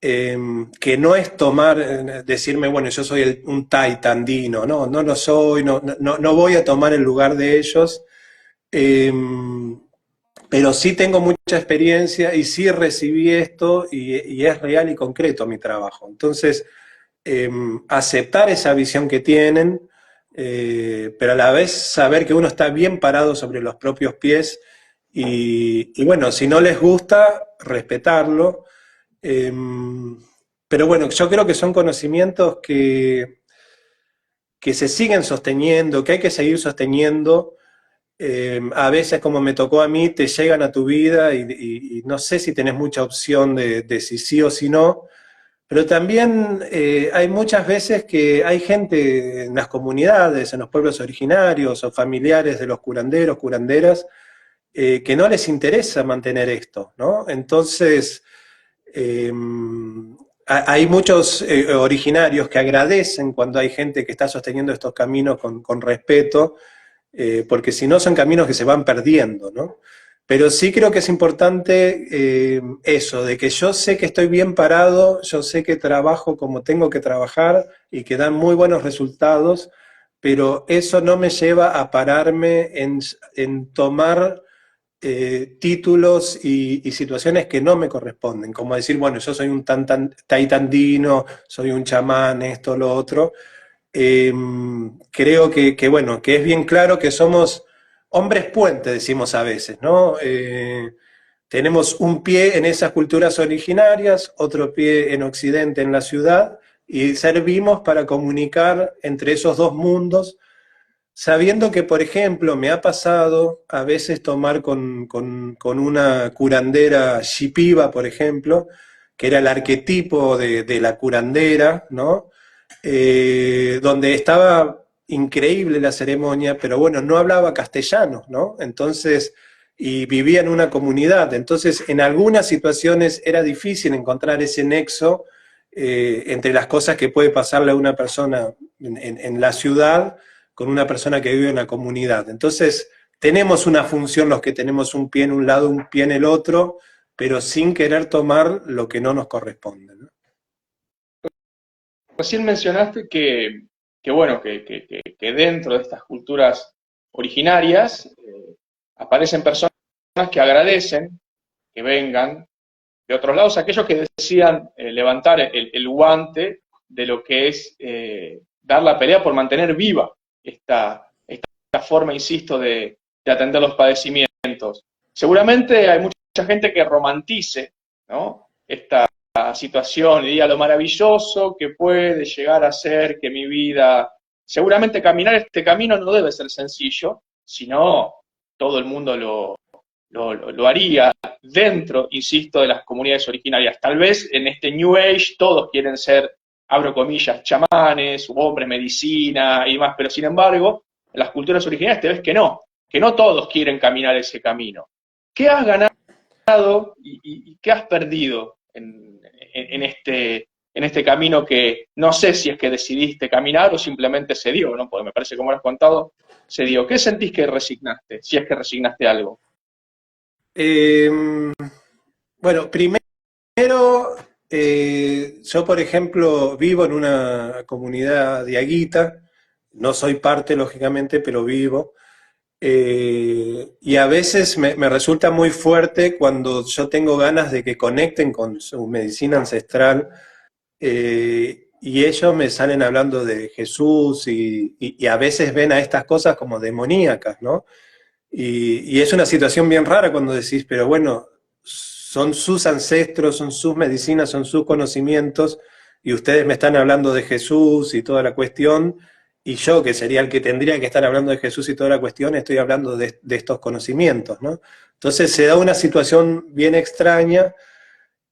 Speaker 2: que no es tomar, decirme, bueno, yo soy un taita andino, no, no lo soy, no voy a tomar el lugar de ellos, eh, pero sí tengo mucha experiencia y sí recibí esto y es real y concreto mi trabajo. Entonces, aceptar esa visión que tienen, pero a la vez saber que uno está bien parado sobre los propios pies y bueno, si no les gusta, respetarlo. Eh, pero bueno, yo creo que son conocimientos que se siguen sosteniendo, que hay que seguir sosteniendo. A veces, como me tocó a mí, te llegan a tu vida y no sé si tenés mucha opción de si sí o si no, pero también hay muchas veces que hay gente en las comunidades, en los pueblos originarios o familiares de los curanderos, curanderas, que no les interesa mantener esto, ¿no? Entonces, eh, hay muchos originarios que agradecen cuando hay gente que está sosteniendo estos caminos con respeto, porque si no son caminos que se van perdiendo, ¿no? Pero sí creo que es importante eso, de que yo sé que estoy bien parado, yo sé que trabajo como tengo que trabajar y que dan muy buenos resultados, pero eso no me lleva a pararme en tomar títulos y situaciones que no me corresponden, como decir, bueno, yo soy un taitandino, soy un chamán, esto, lo otro. Eh, Creo bueno, que es bien claro que somos hombres puente, decimos a veces, ¿no? Tenemos un pie en esas culturas originarias, otro pie en Occidente, en la ciudad, y servimos para comunicar entre esos dos mundos, sabiendo que, por ejemplo, me ha pasado a veces tomar con una curandera shipiba, por ejemplo, que era el arquetipo de la curandera, ¿no? Donde estaba increíble la ceremonia, pero bueno, no hablaba castellano, ¿no? Entonces, y vivía en una comunidad, entonces en algunas situaciones era difícil encontrar ese nexo entre las cosas que puede pasarle a una persona en la ciudad con una persona que vive en la comunidad. Entonces, tenemos una función los que tenemos un pie en un lado, un pie en el otro, pero sin querer tomar lo que no nos corresponde, ¿no?
Speaker 1: Recién mencionaste que bueno, que dentro de estas culturas originarias aparecen personas que agradecen que vengan de otros lados, aquellos que decían levantar el guante de lo que es dar la pelea por mantener viva esta forma, insisto, de atender los padecimientos. Seguramente hay mucha gente que romantice, ¿no?, esta situación y diga lo maravilloso que puede llegar a ser que mi vida... Seguramente caminar este camino no debe ser sencillo, sino todo el mundo lo haría dentro, insisto, de las comunidades originarias. Tal vez en este New Age todos quieren ser, abro comillas, chamanes, u hombres medicina y demás, pero sin embargo, en las culturas originarias te ves que no todos quieren caminar ese camino. ¿Qué has ganado y qué has perdido en este camino que no sé si es que decidiste caminar o simplemente se dio, ¿no? Porque me parece, como lo has contado, se dio. ¿Qué sentís que resignaste, si es que resignaste algo?
Speaker 2: Eh, bueno, primero, yo por ejemplo vivo en una comunidad diaguita, no soy parte lógicamente, pero vivo, y a veces me resulta muy fuerte cuando yo tengo ganas de que conecten con su medicina ancestral, y ellos me salen hablando de Jesús y a veces ven a estas cosas como demoníacas, ¿no? Y es una situación bien rara cuando decís, pero bueno, son sus ancestros, son sus medicinas, son sus conocimientos, y ustedes me están hablando de Jesús y toda la cuestión, y yo, que sería el que tendría que estar hablando de Jesús y toda la cuestión, estoy hablando de estos conocimientos, ¿no? Entonces se da una situación bien extraña.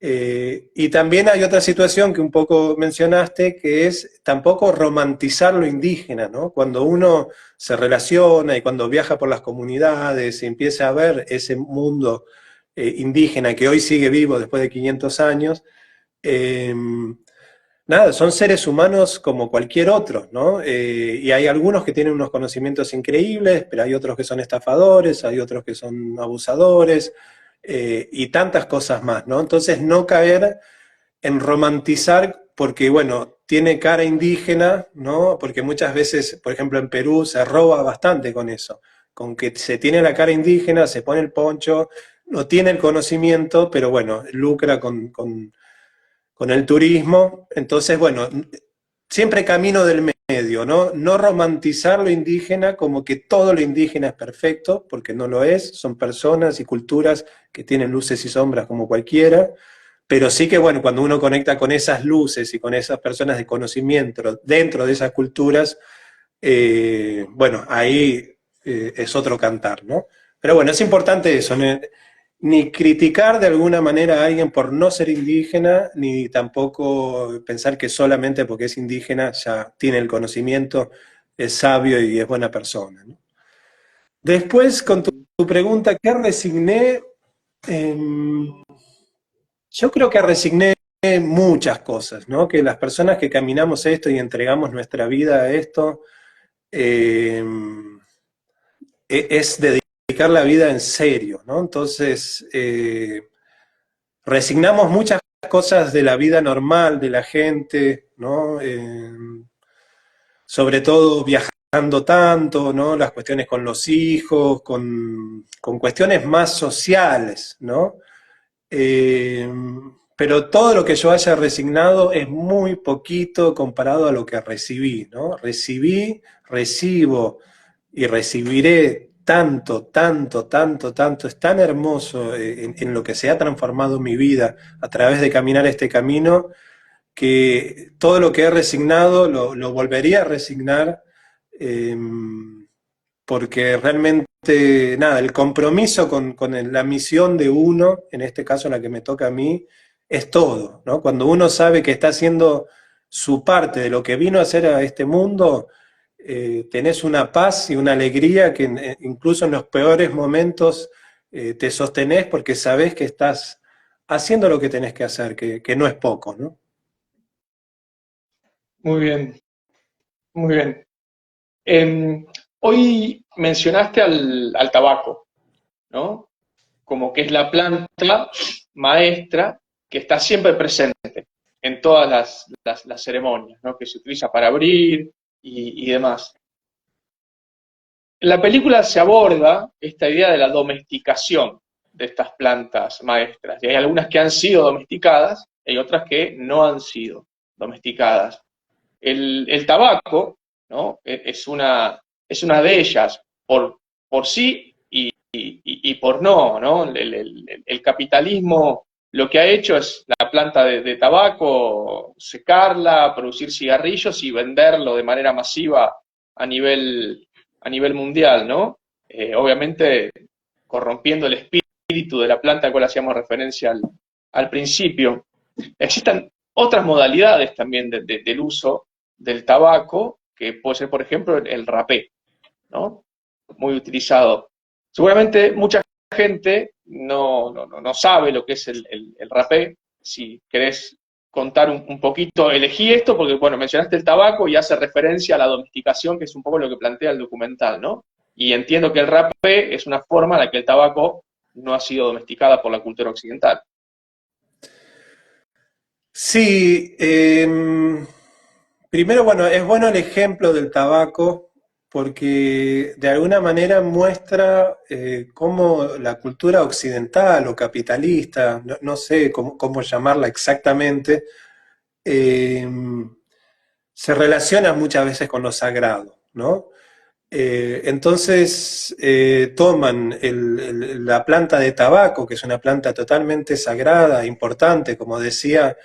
Speaker 2: Y también hay otra situación que un poco mencionaste, que es tampoco romantizar lo indígena, ¿no? Cuando uno se relaciona y cuando viaja por las comunidades y empieza a ver ese mundo indígena que hoy sigue vivo después de 500 años, eh, nada, son seres humanos como cualquier otro, ¿no? Y hay algunos que tienen unos conocimientos increíbles, pero hay otros que son estafadores, hay otros que son abusadores, y tantas cosas más, ¿no? Entonces no caer en romantizar porque, bueno, tiene cara indígena, ¿no? Porque muchas veces, por ejemplo, en Perú se roba bastante con eso. con que se tiene la cara indígena, se pone el poncho, no tiene el conocimiento, pero bueno, lucra con el turismo. Entonces, bueno, siempre camino del medio, ¿no? No romantizar lo indígena como que todo lo indígena es perfecto, porque no lo es, son personas y culturas que tienen luces y sombras como cualquiera, pero sí que, bueno, cuando uno conecta con esas luces y con esas personas de conocimiento dentro de esas culturas, bueno, ahí es otro cantar, ¿no? Pero bueno, es importante eso, ¿no? Ni criticar de alguna manera a alguien por no ser indígena, ni tampoco pensar que solamente porque es indígena ya tiene el conocimiento, es sabio y es buena persona, ¿no? Después, con tu pregunta, ¿qué resigné? Eh, yo creo que resigné muchas cosas, ¿no? Que las personas que caminamos esto y entregamos nuestra vida a esto, eh, es dedicar la vida en serio, ¿no? Entonces, resignamos muchas cosas de la vida normal de la gente, ¿no? Sobre todo viajando tanto, ¿no? Las cuestiones con los hijos, con cuestiones más sociales, ¿no? Eh, pero todo lo que yo haya resignado es muy poquito comparado a lo que recibí, ¿no? Recibí, recibo y recibiré tanto, tanto, tanto, tanto. Es tan hermoso en lo que se ha transformado mi vida a través de caminar este camino, que todo lo que he resignado lo volvería a resignar, eh, porque realmente, nada, el compromiso con la misión de uno, en este caso la que me toca a mí, es todo, ¿no? Cuando uno sabe que está haciendo su parte de lo que vino a hacer a este mundo, tenés una paz y una alegría que incluso en los peores momentos te sostenés porque sabés que estás haciendo lo que tenés que hacer, que no es poco, ¿no?
Speaker 1: Muy bien, muy bien. Hoy mencionaste al tabaco, ¿no? Como que es la planta maestra que está siempre presente en todas las ceremonias, ¿no? Que se utiliza para abrir y demás. En la película se aborda esta idea de la domesticación de estas plantas maestras. Y hay algunas que han sido domesticadas y hay otras que no han sido domesticadas. El tabaco, ¿no? Es una de ellas, por sí y por no, ¿no? El capitalismo lo que ha hecho es la planta de tabaco, secarla, producir cigarrillos y venderlo de manera masiva a nivel, a nivel mundial, ¿no? Obviamente corrompiendo el espíritu de la planta al cual hacíamos referencia al principio. Existen otras modalidades también del uso del tabaco, que puede ser, por ejemplo, el rapé, ¿no? Muy utilizado. Seguramente mucha gente no sabe lo que es el rapé. Si querés contar un poquito, elegí esto porque, bueno, mencionaste el tabaco y hace referencia a la domesticación, que es un poco lo que plantea el documental, ¿no? Y entiendo que el rapé es una forma en la que el tabaco no ha sido domesticada por la cultura occidental.
Speaker 2: Sí, primero, bueno, es bueno el ejemplo del tabaco porque de alguna manera muestra cómo la cultura occidental o capitalista, no sé cómo llamarla exactamente, eh, se relaciona muchas veces con lo sagrado, ¿no? Entonces toman la planta de tabaco, que es una planta totalmente sagrada, importante, como decía,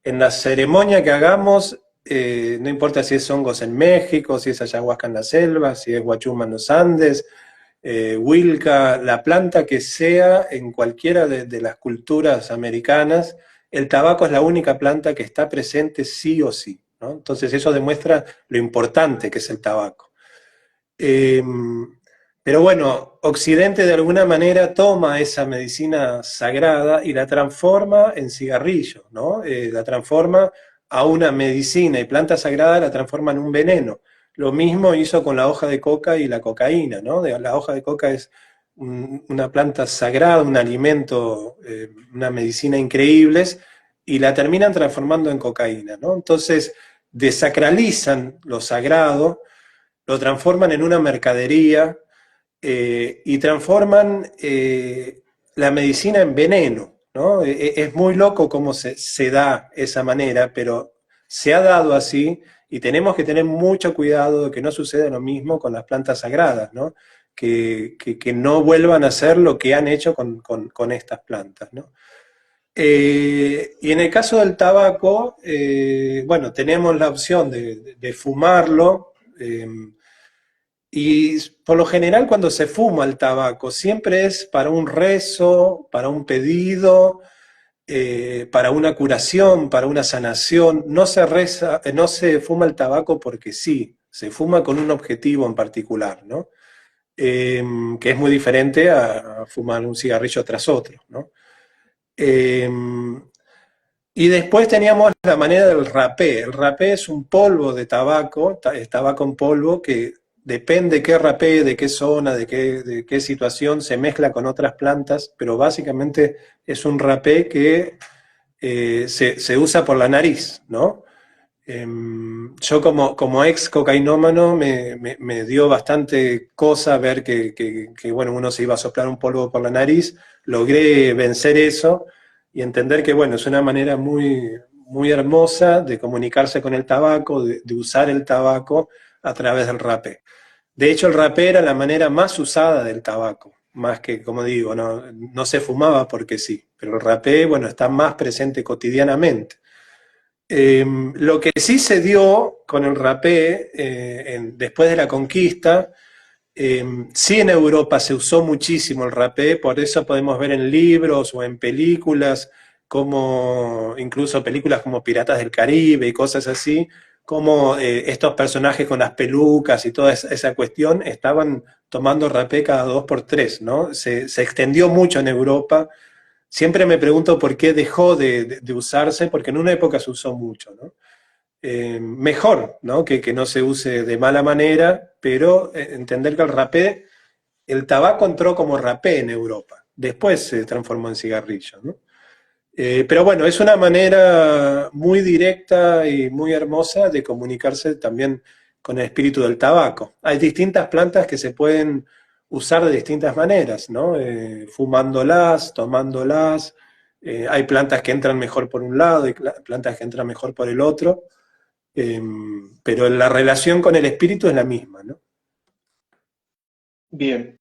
Speaker 2: en la ceremonia que hagamos, no importa si es hongos en México, si es ayahuasca en la selva, si es guachuma en los Andes, Wilca, la planta que sea en cualquiera de las culturas americanas, el tabaco es la única planta que está presente sí o sí, ¿no? Entonces eso demuestra lo importante que es el tabaco. Eh, pero bueno, Occidente de alguna manera toma esa medicina sagrada y la transforma en cigarrillo, ¿no? La transforma a una medicina y planta sagrada la transforma en un veneno. Lo mismo hizo con la hoja de coca y la cocaína, ¿no? La hoja de coca es una planta sagrada, un alimento, una medicina increíbles, y la terminan transformando en cocaína, ¿no? Entonces desacralizan lo sagrado, lo transforman en una mercadería y transforman la medicina en veneno, ¿no? Es muy loco cómo se da esa manera, pero se ha dado así y tenemos que tener mucho cuidado de que no suceda lo mismo con las plantas sagradas, ¿no? Que no vuelvan a hacer lo que han hecho con estas plantas, ¿no? Y en el caso del tabaco, bueno, tenemos la opción de fumarlo, y por lo general cuando se fuma el tabaco siempre es para un rezo, para un pedido, para una curación, para una sanación. No se reza, no se fuma el tabaco porque sí, se fuma con un objetivo en particular, ¿no? Que es muy diferente a fumar un cigarrillo tras otro, ¿no? Eh, y después teníamos la manera del rapé. El rapé es un polvo de tabaco, es tabaco en polvo que depende qué rapé, de qué zona, de qué situación, se mezcla con otras plantas, pero básicamente es un rapé que se usa por la nariz, ¿no? Yo como ex cocainómano me dio bastante cosa ver que, bueno, uno se iba a soplar un polvo por la nariz, logré vencer eso y entender que, bueno, es una manera muy hermosa de comunicarse con el tabaco, de usar el tabaco a través del rapé. De hecho, el rapé era la manera más usada del tabaco, más que, como digo, no se fumaba porque sí, pero el rapé, bueno, está más presente cotidianamente. Lo que sí se dio con el rapé después de la conquista, sí en Europa se usó muchísimo el rapé, por eso podemos ver en libros o en películas, como incluso películas como Piratas del Caribe y cosas así, como estos personajes con las pelucas y toda esa cuestión estaban tomando rapé cada dos por tres, ¿no? Se extendió mucho en Europa. Siempre me pregunto por qué dejó de usarse, porque en una época se usó mucho, ¿no? Mejor, ¿no? Que no se use de mala manera, pero entender que el rapé, el tabaco entró como rapé en Europa, después se transformó en cigarrillo, ¿no? Pero bueno, es una manera muy directa y muy hermosa de comunicarse también con el espíritu del tabaco. Hay distintas plantas que se pueden usar de distintas maneras, ¿no? Fumándolas, tomándolas. Hay plantas que entran mejor por un lado y plantas que entran mejor por el otro. Eh, pero la relación con el espíritu es la misma, ¿no?
Speaker 1: Bien.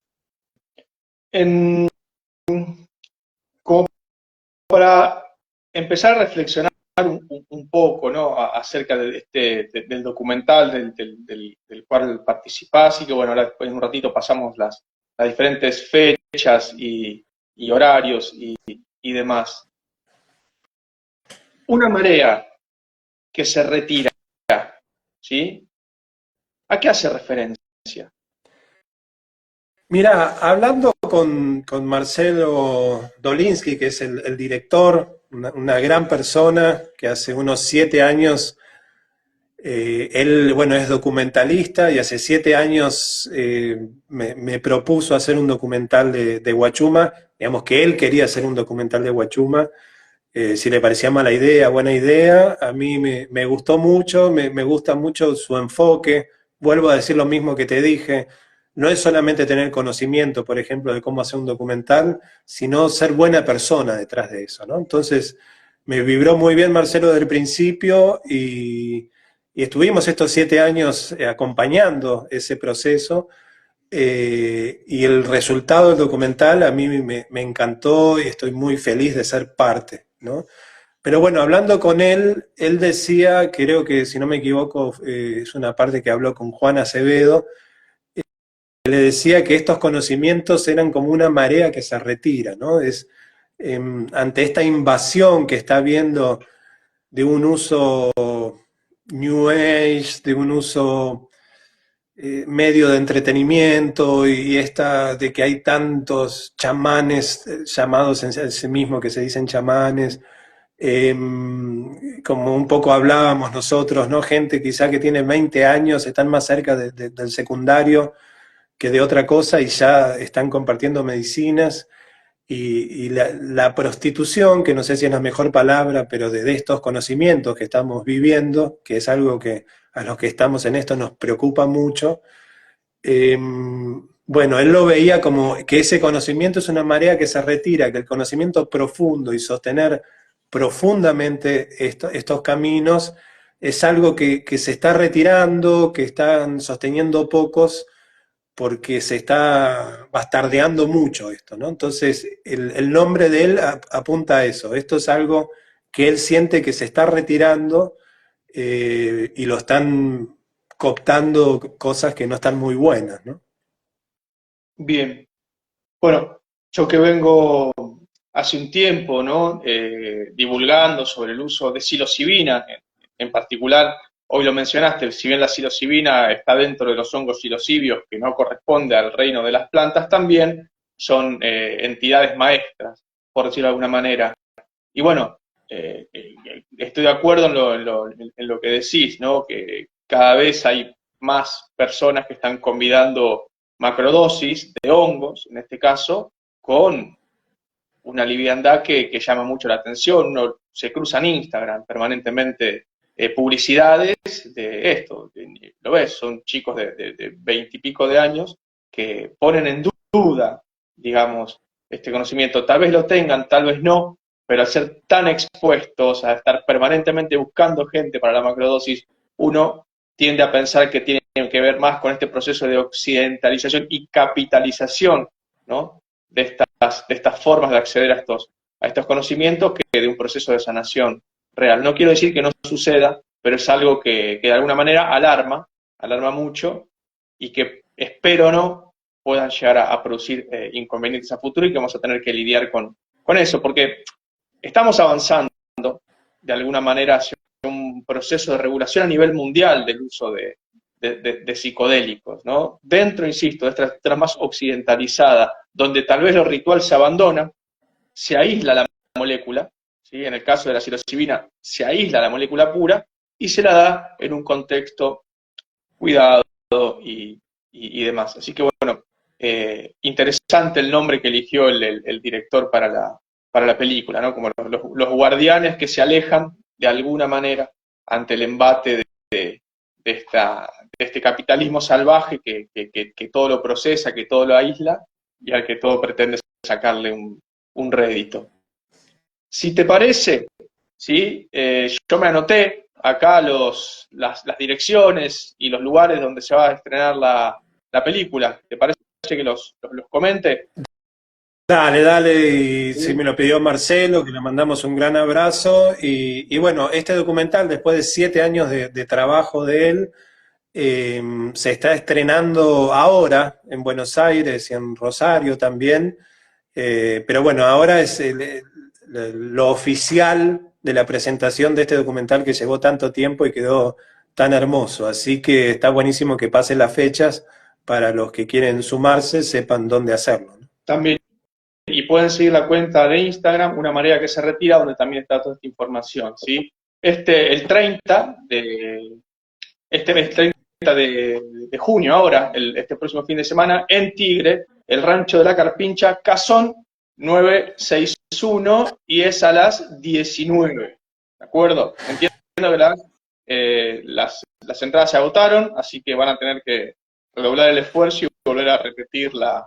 Speaker 1: En, como para empezar a reflexionar un poco, ¿no? Acerca del documental del cual participás y que, bueno, ahora después en un ratito pasamos las diferentes fechas y horarios y demás. Una marea que se retira, ¿sí? ¿A qué hace referencia?
Speaker 2: Mira, hablando con Marcelo Dolinsky, que es el director, una gran persona que hace unos 7 años, él, bueno, es documentalista y hace 7 años me propuso hacer un documental de Huachuma, digamos que él quería hacer un documental de Huachuma, si le parecía mala idea, buena idea, a mí me gustó mucho, me gusta mucho su enfoque, vuelvo a decir lo mismo que te dije, no es solamente tener conocimiento, por ejemplo, de cómo hacer un documental, sino ser buena persona detrás de eso, ¿no? Entonces, me vibró muy bien Marcelo del principio y estuvimos estos 7 años acompañando ese proceso y el resultado del documental a mí me encantó y estoy muy feliz de ser parte, ¿no? Pero bueno, hablando con él decía, creo que si no me equivoco, es una parte que habló con Juan Acevedo, le decía que estos conocimientos eran como una marea que se retira, ¿no? Ante esta invasión que está habiendo de un uso New Age, de un uso medio de entretenimiento y esta de que hay tantos chamanes llamados en sí mismo que se dicen chamanes, eh, como un poco hablábamos nosotros, ¿no? Gente quizá que tiene 20 años, están más cerca del secundario que de otra cosa y ya están compartiendo medicinas y la prostitución, que no sé si es la mejor palabra, pero de estos conocimientos que estamos viviendo, que es algo que a los que estamos en esto nos preocupa mucho, Bueno, él lo veía como que ese conocimiento es una marea que se retira, que el conocimiento profundo y sostener profundamente estos caminos es algo que se está retirando, que están sosteniendo pocos, porque se está bastardeando mucho esto, ¿no? Entonces, el nombre de él apunta a eso. Esto es algo que él siente que se está retirando y lo están cooptando cosas que no están muy buenas, ¿no?
Speaker 1: Bien. Bueno, yo que vengo hace un tiempo, ¿no? Divulgando sobre el uso de psilocibina, en particular, hoy lo mencionaste, si bien la psilocibina está dentro de los hongos psilocibios, que no corresponde al reino de las plantas, también son entidades maestras, por decirlo de alguna manera. Y bueno, estoy de acuerdo en lo que decís, ¿no? Que cada vez hay más personas que están convidando macrodosis de hongos, en este caso, con una liviandad que llama mucho la atención. Uno se cruza en Instagram permanentemente publicidades de esto, lo ves, son chicos de 20 y pico de años que ponen en duda, digamos, este conocimiento. Tal vez lo tengan, tal vez no, pero al ser tan expuestos a estar permanentemente buscando gente para la macrodosis, uno tiende a pensar que tiene que ver más con este proceso de occidentalización y capitalización, ¿no? De estas formas de acceder a estos conocimientos que de un proceso de sanación real. No quiero decir que no suceda, pero es algo que de alguna manera alarma mucho y que espero no puedan llegar a producir inconvenientes a futuro y que vamos a tener que lidiar con eso, porque estamos avanzando de alguna manera hacia un proceso de regulación a nivel mundial del uso de psicodélicos, ¿no? Dentro, insisto, de esta estructura más occidentalizada, donde tal vez lo ritual se abandona, se aísla la molécula, ¿sí? En el caso de la psilocibina, se aísla la molécula pura y se la da en un contexto cuidado y demás. Así que bueno, interesante el nombre que eligió el director para la película, ¿no? Como los guardianes que se alejan de alguna manera ante el embate de este capitalismo salvaje que todo lo procesa, que todo lo aísla y al que todo pretende sacarle un rédito. Si te parece, ¿sí? Yo me anoté acá las direcciones y los lugares donde se va a estrenar la película. ¿Te parece que los comente?
Speaker 2: Dale, dale, y sí
Speaker 1: ¿Sí?
Speaker 2: me lo pidió Marcelo, que le mandamos un gran abrazo. Y bueno, este documental, después de 7 años de trabajo de él, se está estrenando ahora en Buenos Aires y en Rosario también. Pero bueno, ahora es lo oficial de la presentación de este documental que llevó tanto tiempo y quedó tan hermoso. Así que está buenísimo que pasen las fechas para los que quieren sumarse, sepan dónde hacerlo, ¿no?
Speaker 1: También. Y pueden seguir la cuenta de Instagram, Una Marea que se retira, donde también está toda esta información, ¿sí? El 30 de junio, ahora, este próximo fin de semana, en Tigre, el Rancho de la Carpincha, Cazón 961, y es a las 19, ¿de acuerdo? Entiendo que las entradas se agotaron, así que van a tener que redoblar el esfuerzo y volver a repetir la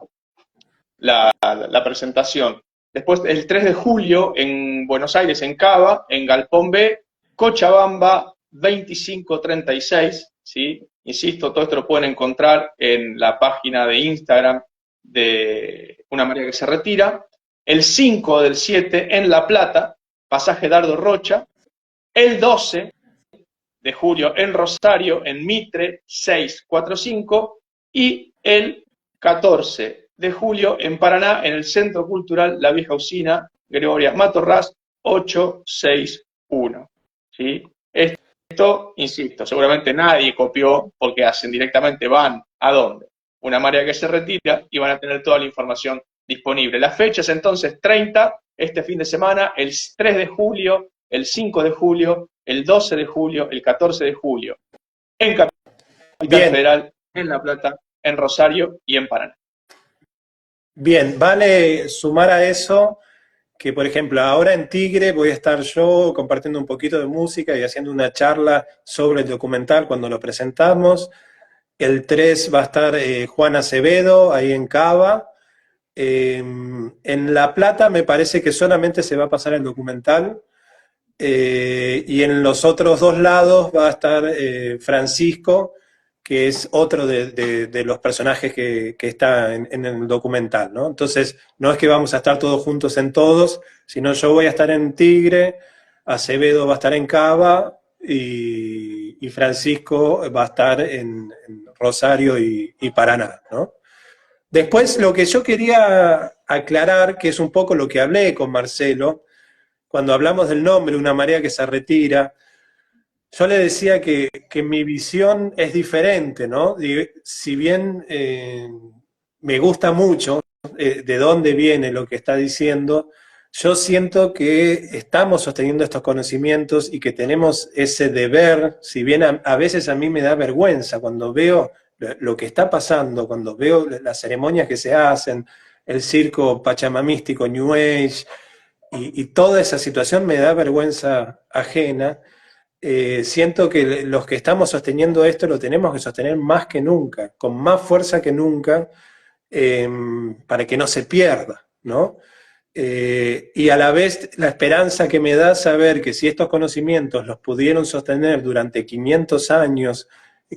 Speaker 1: presentación. Después, el 3 de julio, en Buenos Aires, en Cava, en Galpón B, Cochabamba 2536, ¿sí? Insisto, todo esto lo pueden encontrar en la página de Instagram de Una Marea que se retira. El 5 del 7 en La Plata, pasaje Dardo Rocha. El 12 de julio en Rosario, en Mitre 645. Y el 14 de julio en Paraná, en el Centro Cultural La Vieja Usina, Gregoria Matorraz 861. ¿Sí? Esto, insisto, seguramente nadie copió porque hacen directamente, van ¿a dónde? Una marea que se retira y van a tener toda la información disponible. Las fechas entonces 30, este fin de semana, el 3 de julio, el 5 de julio, el 12 de julio, el 14 de julio, en Capital
Speaker 2: Bien,
Speaker 1: Federal, en La Plata, en Rosario y en Paraná.
Speaker 2: bien, vale sumar a eso que, por ejemplo, ahora en Tigre voy a estar yo compartiendo un poquito de música y haciendo una charla sobre el documental cuando lo presentamos. El 3 va a estar Juan Acevedo, ahí en Cava. En La Plata me parece que solamente se va a pasar el documental. Y en los otros dos lados va a estar Francisco, que es otro de los personajes que está en el documental, ¿no? Entonces, no es que vamos a estar todos juntos en todos, sino yo voy a estar en Tigre, Acevedo va a estar en Cava y Francisco va a estar en Rosario y Paraná, ¿no? Después, lo que yo quería aclarar, que es un poco lo que hablé con Marcelo, cuando hablamos del nombre, Una marea que se retira, yo le decía que mi visión es diferente, ¿no? Si bien me gusta mucho de dónde viene lo que está diciendo, yo siento que estamos sosteniendo estos conocimientos y que tenemos ese deber, si bien a veces a mí me da vergüenza cuando veo lo que está pasando, cuando veo las ceremonias que se hacen, el circo pachamamístico New Age, y toda esa situación me da vergüenza ajena. Siento que los que estamos sosteniendo esto lo tenemos que sostener más que nunca, con más fuerza que nunca, para que no se pierda, ¿no? Y a la vez la esperanza que me da saber que si estos conocimientos los pudieron sostener durante 500 años,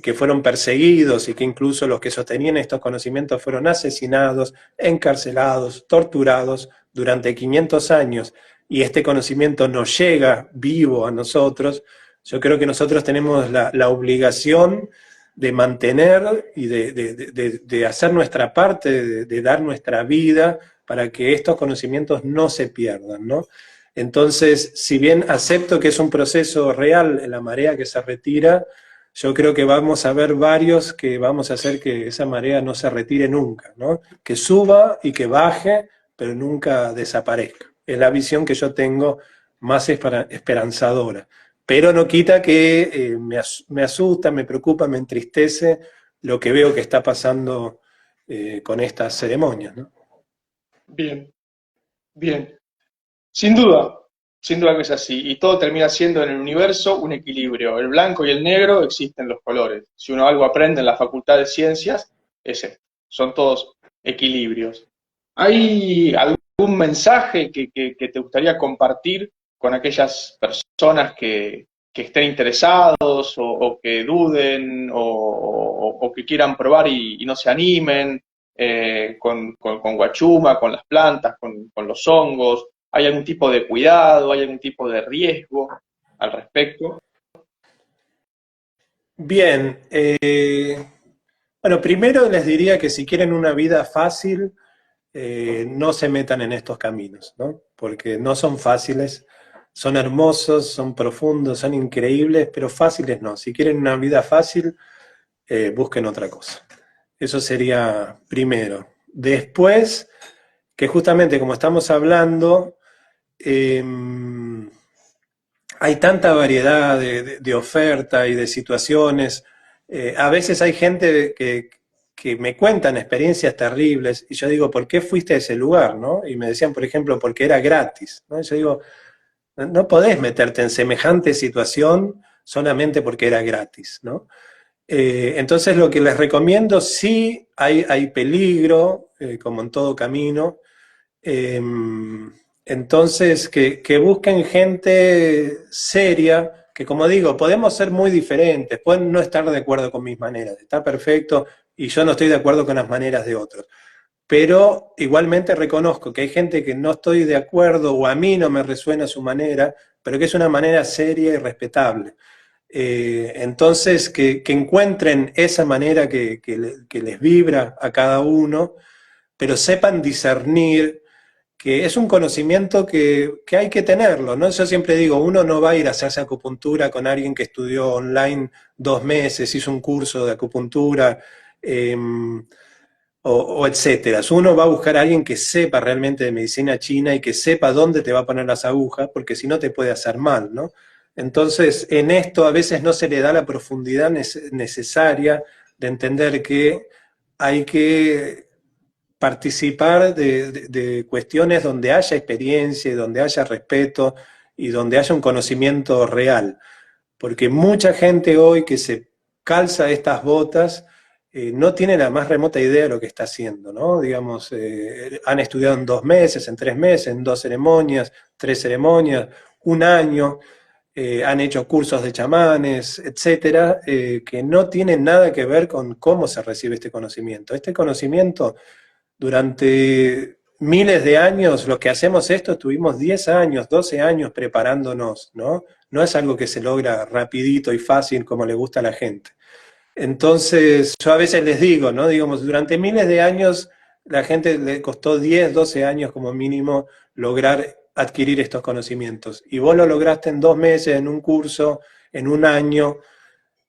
Speaker 2: que fueron perseguidos y que incluso los que sostenían estos conocimientos fueron asesinados, encarcelados, torturados durante 500 años, y este conocimiento nos llega vivo a nosotros, yo creo que nosotros tenemos la obligación de mantener y de hacer nuestra parte, de dar nuestra vida para que estos conocimientos no se pierdan, ¿no? Entonces, si bien acepto que es un proceso real, la marea que se retira, yo creo que vamos a ver varios que vamos a hacer que esa marea no se retire nunca, ¿no? Que suba y que baje, pero nunca desaparezca. Es la visión que yo tengo más esperanzadora. Pero no quita que me asusta, me preocupa, me entristece lo que veo que está pasando con estas ceremonias, ¿no?
Speaker 1: Bien, bien. Sin duda que es así. Y todo termina siendo en el universo un equilibrio. El blanco y el negro existen los colores. Si uno algo aprende en la Facultad de Ciencias, es esto. Son todos equilibrios. ¿Hay algún mensaje que te gustaría compartir con aquellas personas que estén interesados o que duden o que quieran probar y no se animen con guachuma, con las plantas, con los hongos? ¿Hay algún tipo de cuidado? ¿Hay algún tipo de riesgo al respecto?
Speaker 2: Bien, bueno, primero les diría que si quieren una vida fácil, no se metan en estos caminos, ¿no? Porque no son fáciles, son hermosos, son profundos, son increíbles, pero fáciles no. Si quieren una vida fácil, busquen otra cosa. Eso sería primero. Después, que justamente como estamos hablando, eh, hay tanta variedad de oferta y de situaciones. A veces hay gente que me cuentan experiencias terribles y yo digo, ¿por qué fuiste a ese lugar? ¿No? Y me decían, por ejemplo, porque era gratis, ¿no? Y yo digo, no podés meterte en semejante situación solamente porque era gratis, ¿no? Entonces lo que les recomiendo, sí hay peligro, como en todo camino. Eh, entonces, que busquen gente seria, que como digo, podemos ser muy diferentes, pueden no estar de acuerdo con mis maneras, está perfecto, y yo no estoy de acuerdo con las maneras de otros. Pero igualmente reconozco que hay gente que no estoy de acuerdo o a mí no me resuena su manera, pero que es una manera seria y respetable. Entonces, que encuentren esa manera que les vibra a cada uno, pero sepan discernir que es un conocimiento que hay que tenerlo, ¿no? Yo siempre digo, uno no va a ir a hacerse acupuntura con alguien que estudió online 2 meses, hizo un curso de acupuntura, o etcétera. Uno va a buscar a alguien que sepa realmente de medicina china y que sepa dónde te va a poner las agujas, porque si no te puede hacer mal, ¿no? Entonces, en esto a veces no se le da la profundidad necesaria de entender que hay que participar de cuestiones donde haya experiencia y donde haya respeto y donde haya un conocimiento real. Porque mucha gente hoy que se calza estas botas no tiene la más remota idea de lo que está haciendo, ¿no? Digamos, han estudiado en 2 meses, en 3 meses, en 2 ceremonias, 3 ceremonias, un año, han hecho cursos de chamanes, etcétera, que no tienen nada que ver con cómo se recibe este conocimiento. Este conocimiento, durante miles de años, los que hacemos esto, estuvimos 10 años, 12 años preparándonos, ¿no? No es algo que se logra rapidito y fácil como le gusta a la gente. Entonces, yo a veces les digo, ¿no? Digamos, durante miles de años, la gente le costó 10, 12 años como mínimo lograr adquirir estos conocimientos. Y vos lo lograste en 2 meses, en un curso, en un año,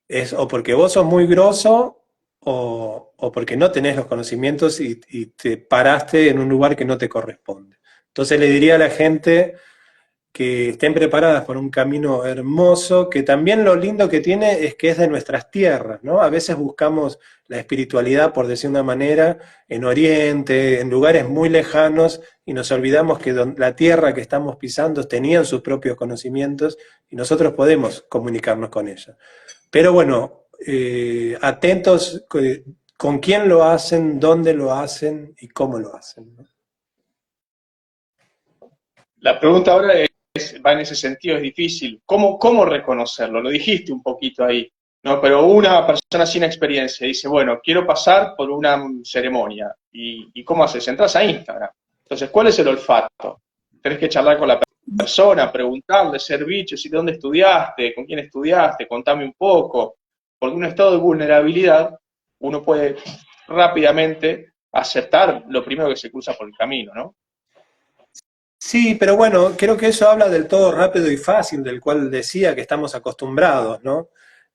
Speaker 2: es o porque vos sos muy grosso o porque no tenés los conocimientos y te paraste en un lugar que no te corresponde. Entonces le diría a la gente que estén preparadas por un camino hermoso, que también lo lindo que tiene es que es de nuestras tierras, ¿no? A veces buscamos la espiritualidad, por decir una manera, en Oriente, en lugares muy lejanos, y nos olvidamos que la tierra que estamos pisando tenían sus propios conocimientos y nosotros podemos comunicarnos con ella. Pero bueno, atentos con quién lo hacen, dónde lo hacen y cómo lo hacen, ¿no?
Speaker 1: La pregunta ahora va en ese sentido, es difícil. ¿Cómo reconocerlo? Lo dijiste un poquito ahí, ¿no? Pero una persona sin experiencia dice, bueno, quiero pasar por una ceremonia. ¿Y cómo haces? Entras a Instagram. Entonces, ¿cuál es el olfato? Tenés que charlar con la persona, preguntarle, ser bicho, decir dónde estudiaste, con quién estudiaste, contame un poco. Porque en un estado de vulnerabilidad, uno puede rápidamente aceptar lo primero que se cruza por el camino, ¿no?
Speaker 2: Sí, pero bueno, creo que eso habla del todo rápido y fácil, del cual decía que estamos acostumbrados, ¿no?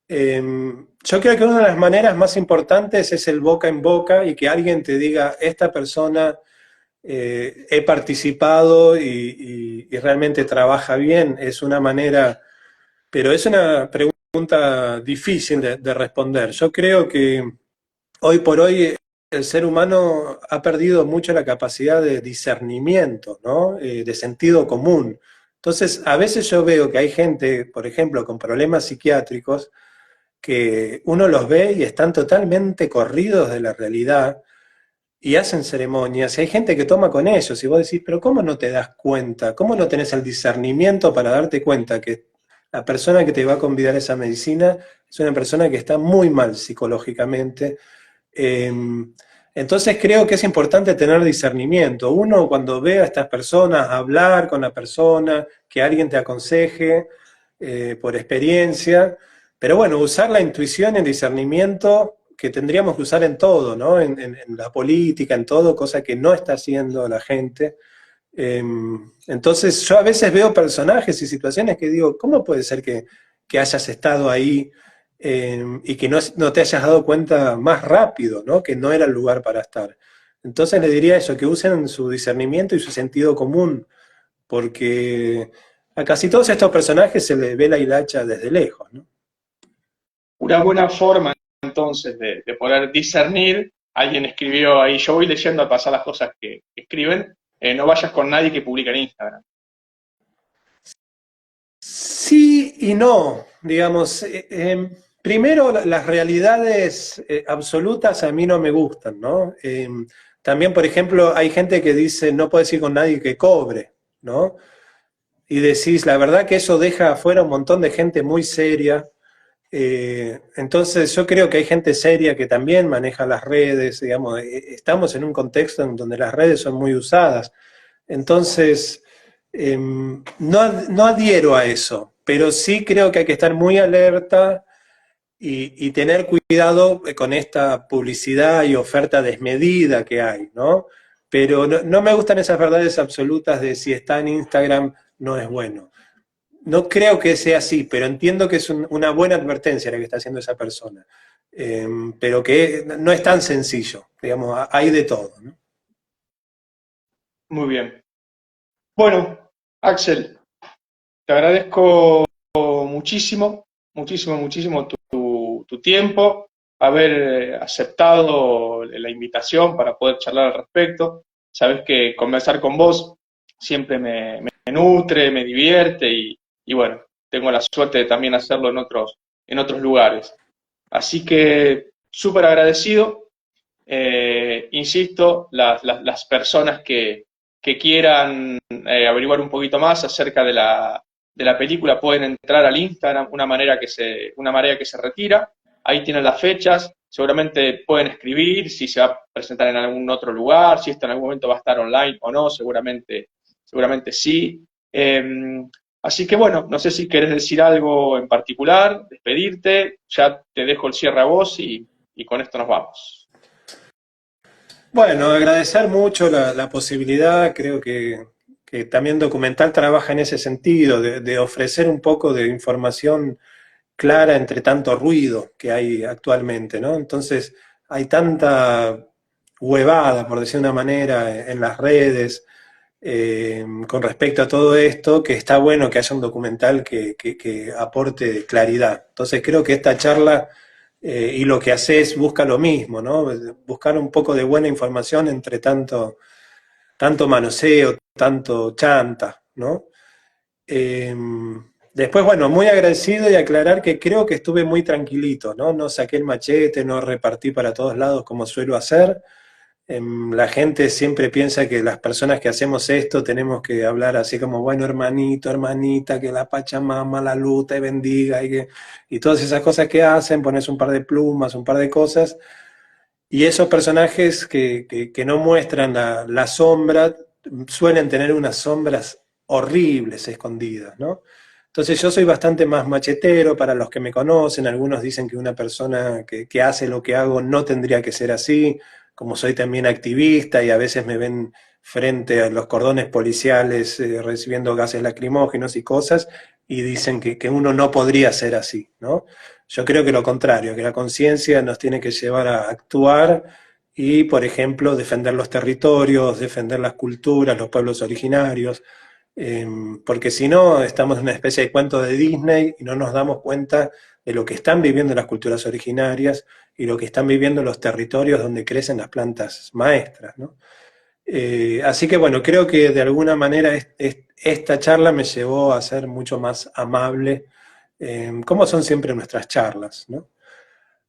Speaker 2: Yo creo que una de las maneras más importantes es el boca en boca y que alguien te diga, esta persona he participado y realmente trabaja bien, es una manera, pero es una pregunta difícil de responder. Yo creo que hoy por hoy el ser humano ha perdido mucho la capacidad de discernimiento, ¿no? De sentido común. Entonces, a veces yo veo que hay gente, por ejemplo, con problemas psiquiátricos, que uno los ve y están totalmente corridos de la realidad y hacen ceremonias, y hay gente que toma con ellos, y vos decís, pero ¿cómo no te das cuenta? ¿Cómo no tenés el discernimiento para darte cuenta que la persona que te va a convidar esa medicina es una persona que está muy mal psicológicamente? eh, entonces creo que es importante tener discernimiento. Uno cuando ve a estas personas, hablar con la persona, que alguien te aconseje por experiencia, pero bueno, usar la intuición y el discernimiento que tendríamos que usar en todo, ¿no? En la política, en todo, cosa que no está haciendo la gente. Eh, entonces yo a veces veo personajes y situaciones que digo, ¿cómo puede ser que hayas estado ahí y que no te hayas dado cuenta más rápido, ¿no? Que no era el lugar para estar? Entonces le diría eso, que usen su discernimiento y su sentido común, porque a casi todos estos personajes se les ve la hilacha desde lejos, ¿no?
Speaker 1: Una buena forma entonces de poder discernir, alguien escribió ahí, yo voy leyendo al pasar las cosas que escriben, no vayas con nadie que publica en Instagram.
Speaker 2: Sí y no, digamos. Primero, las realidades absolutas a mí no me gustan, ¿no? También, por ejemplo, hay gente que dice no puedes ir con nadie que cobre, ¿no? Y decís, la verdad que eso deja afuera un montón de gente muy seria. Entonces yo creo que hay gente seria que también maneja las redes, digamos, estamos en un contexto en donde las redes son muy usadas. Entonces, no adhiero a eso, pero sí creo que hay que estar muy alerta y tener cuidado con esta publicidad y oferta desmedida que hay, ¿no? Pero no me gustan esas verdades absolutas de si está en Instagram no es bueno. No creo que sea así, pero entiendo que es una buena advertencia la que está haciendo esa persona. Pero que no es tan sencillo, digamos, hay de todo, ¿no?
Speaker 1: Muy bien. Bueno, Axel, te agradezco muchísimo, muchísimo, muchísimo tu tiempo, haber aceptado la invitación para poder charlar al respecto. Sabes que conversar con vos siempre me nutre, me divierte y bueno, tengo la suerte de también hacerlo en otros lugares. Así que súper agradecido. Insisto, las personas que quieran averiguar un poquito más acerca de la película pueden entrar al Instagram, una marea que se retira, ahí tienen las fechas, seguramente pueden escribir si se va a presentar en algún otro lugar, si esto en algún momento va a estar online o no, seguramente sí. Así que bueno, no sé si querés decir algo en particular, despedirte, ya te dejo el cierre a vos y con esto nos vamos.
Speaker 2: Bueno, agradecer mucho la posibilidad, creo que también Documental trabaja en ese sentido, de ofrecer un poco de información clara entre tanto ruido que hay actualmente, ¿no? Entonces, hay tanta huevada, por decir una manera, en las redes con respecto a todo esto, que está bueno que haya un documental que aporte claridad. Entonces, creo que esta charla y lo que haces busca lo mismo, ¿no? Buscar un poco de buena información entre tanto manoseo, tanto chanta, ¿no? Eh, Después, bueno, muy agradecido y aclarar que creo que estuve muy tranquilito, ¿no? No saqué el machete, no repartí para todos lados como suelo hacer. La gente siempre piensa que las personas que hacemos esto tenemos que hablar así como, bueno, hermanito, hermanita, que la Pachamama, la luz te bendiga y todas esas cosas que hacen, pones un par de plumas, un par de cosas, y esos personajes que no muestran la sombra suelen tener unas sombras horribles escondidas, ¿no? Entonces yo soy bastante más machetero para los que me conocen, algunos dicen que una persona que hace lo que hago no tendría que ser así, como soy también activista y a veces me ven frente a los cordones policiales recibiendo gases lacrimógenos y cosas, y dicen que uno no podría ser así, ¿no? Yo creo que lo contrario, que la conciencia nos tiene que llevar a actuar y, por ejemplo, defender los territorios, defender las culturas, los pueblos originarios, porque si no, estamos en una especie de cuento de Disney y no nos damos cuenta de lo que están viviendo las culturas originarias y lo que están viviendo los territorios donde crecen las plantas maestras, ¿no? Así que bueno, creo que de alguna manera esta charla me llevó a ser mucho más amable, como son siempre nuestras charlas, ¿no?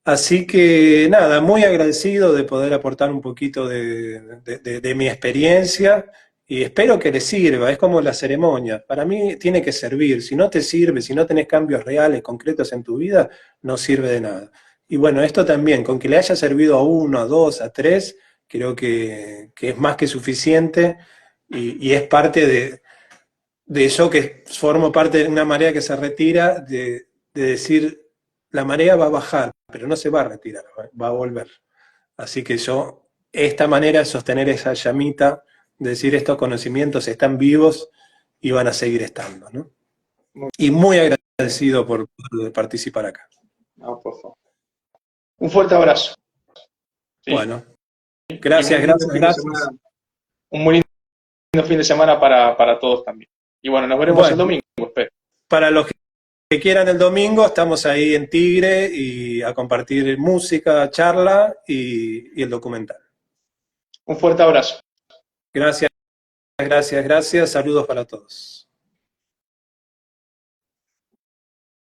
Speaker 2: Así que nada, muy agradecido de poder aportar un poquito de mi experiencia y espero que les sirva. Es como la ceremonia. Para mí tiene que servir. Si no te sirve, si no tenés cambios reales, concretos en tu vida, no sirve de nada. Y bueno, esto también, con que le haya servido a uno, a dos, a tres, creo que es más que suficiente y es parte de yo que formo parte de una marea que se retira, de decir, la marea va a bajar, pero no se va a retirar, va a volver. Así que yo, esta manera de sostener esa llamita, de decir estos conocimientos están vivos y van a seguir estando, ¿no? Y muy agradecido por poder participar acá.
Speaker 1: No, por favor. Un fuerte abrazo. ¿Sí?
Speaker 2: Bueno,
Speaker 1: Y muy
Speaker 2: gracias,
Speaker 1: lindo
Speaker 2: gracias,
Speaker 1: fin de semana,
Speaker 2: gracias.
Speaker 1: un muy lindo fin de semana para todos también. Y bueno, nos veremos el
Speaker 2: Bueno,
Speaker 1: domingo, espero.
Speaker 2: para los que quieran el domingo, estamos ahí en Tigre y a compartir música, charla y el documental.
Speaker 1: Un fuerte abrazo.
Speaker 2: Gracias, gracias, gracias. Saludos para todos.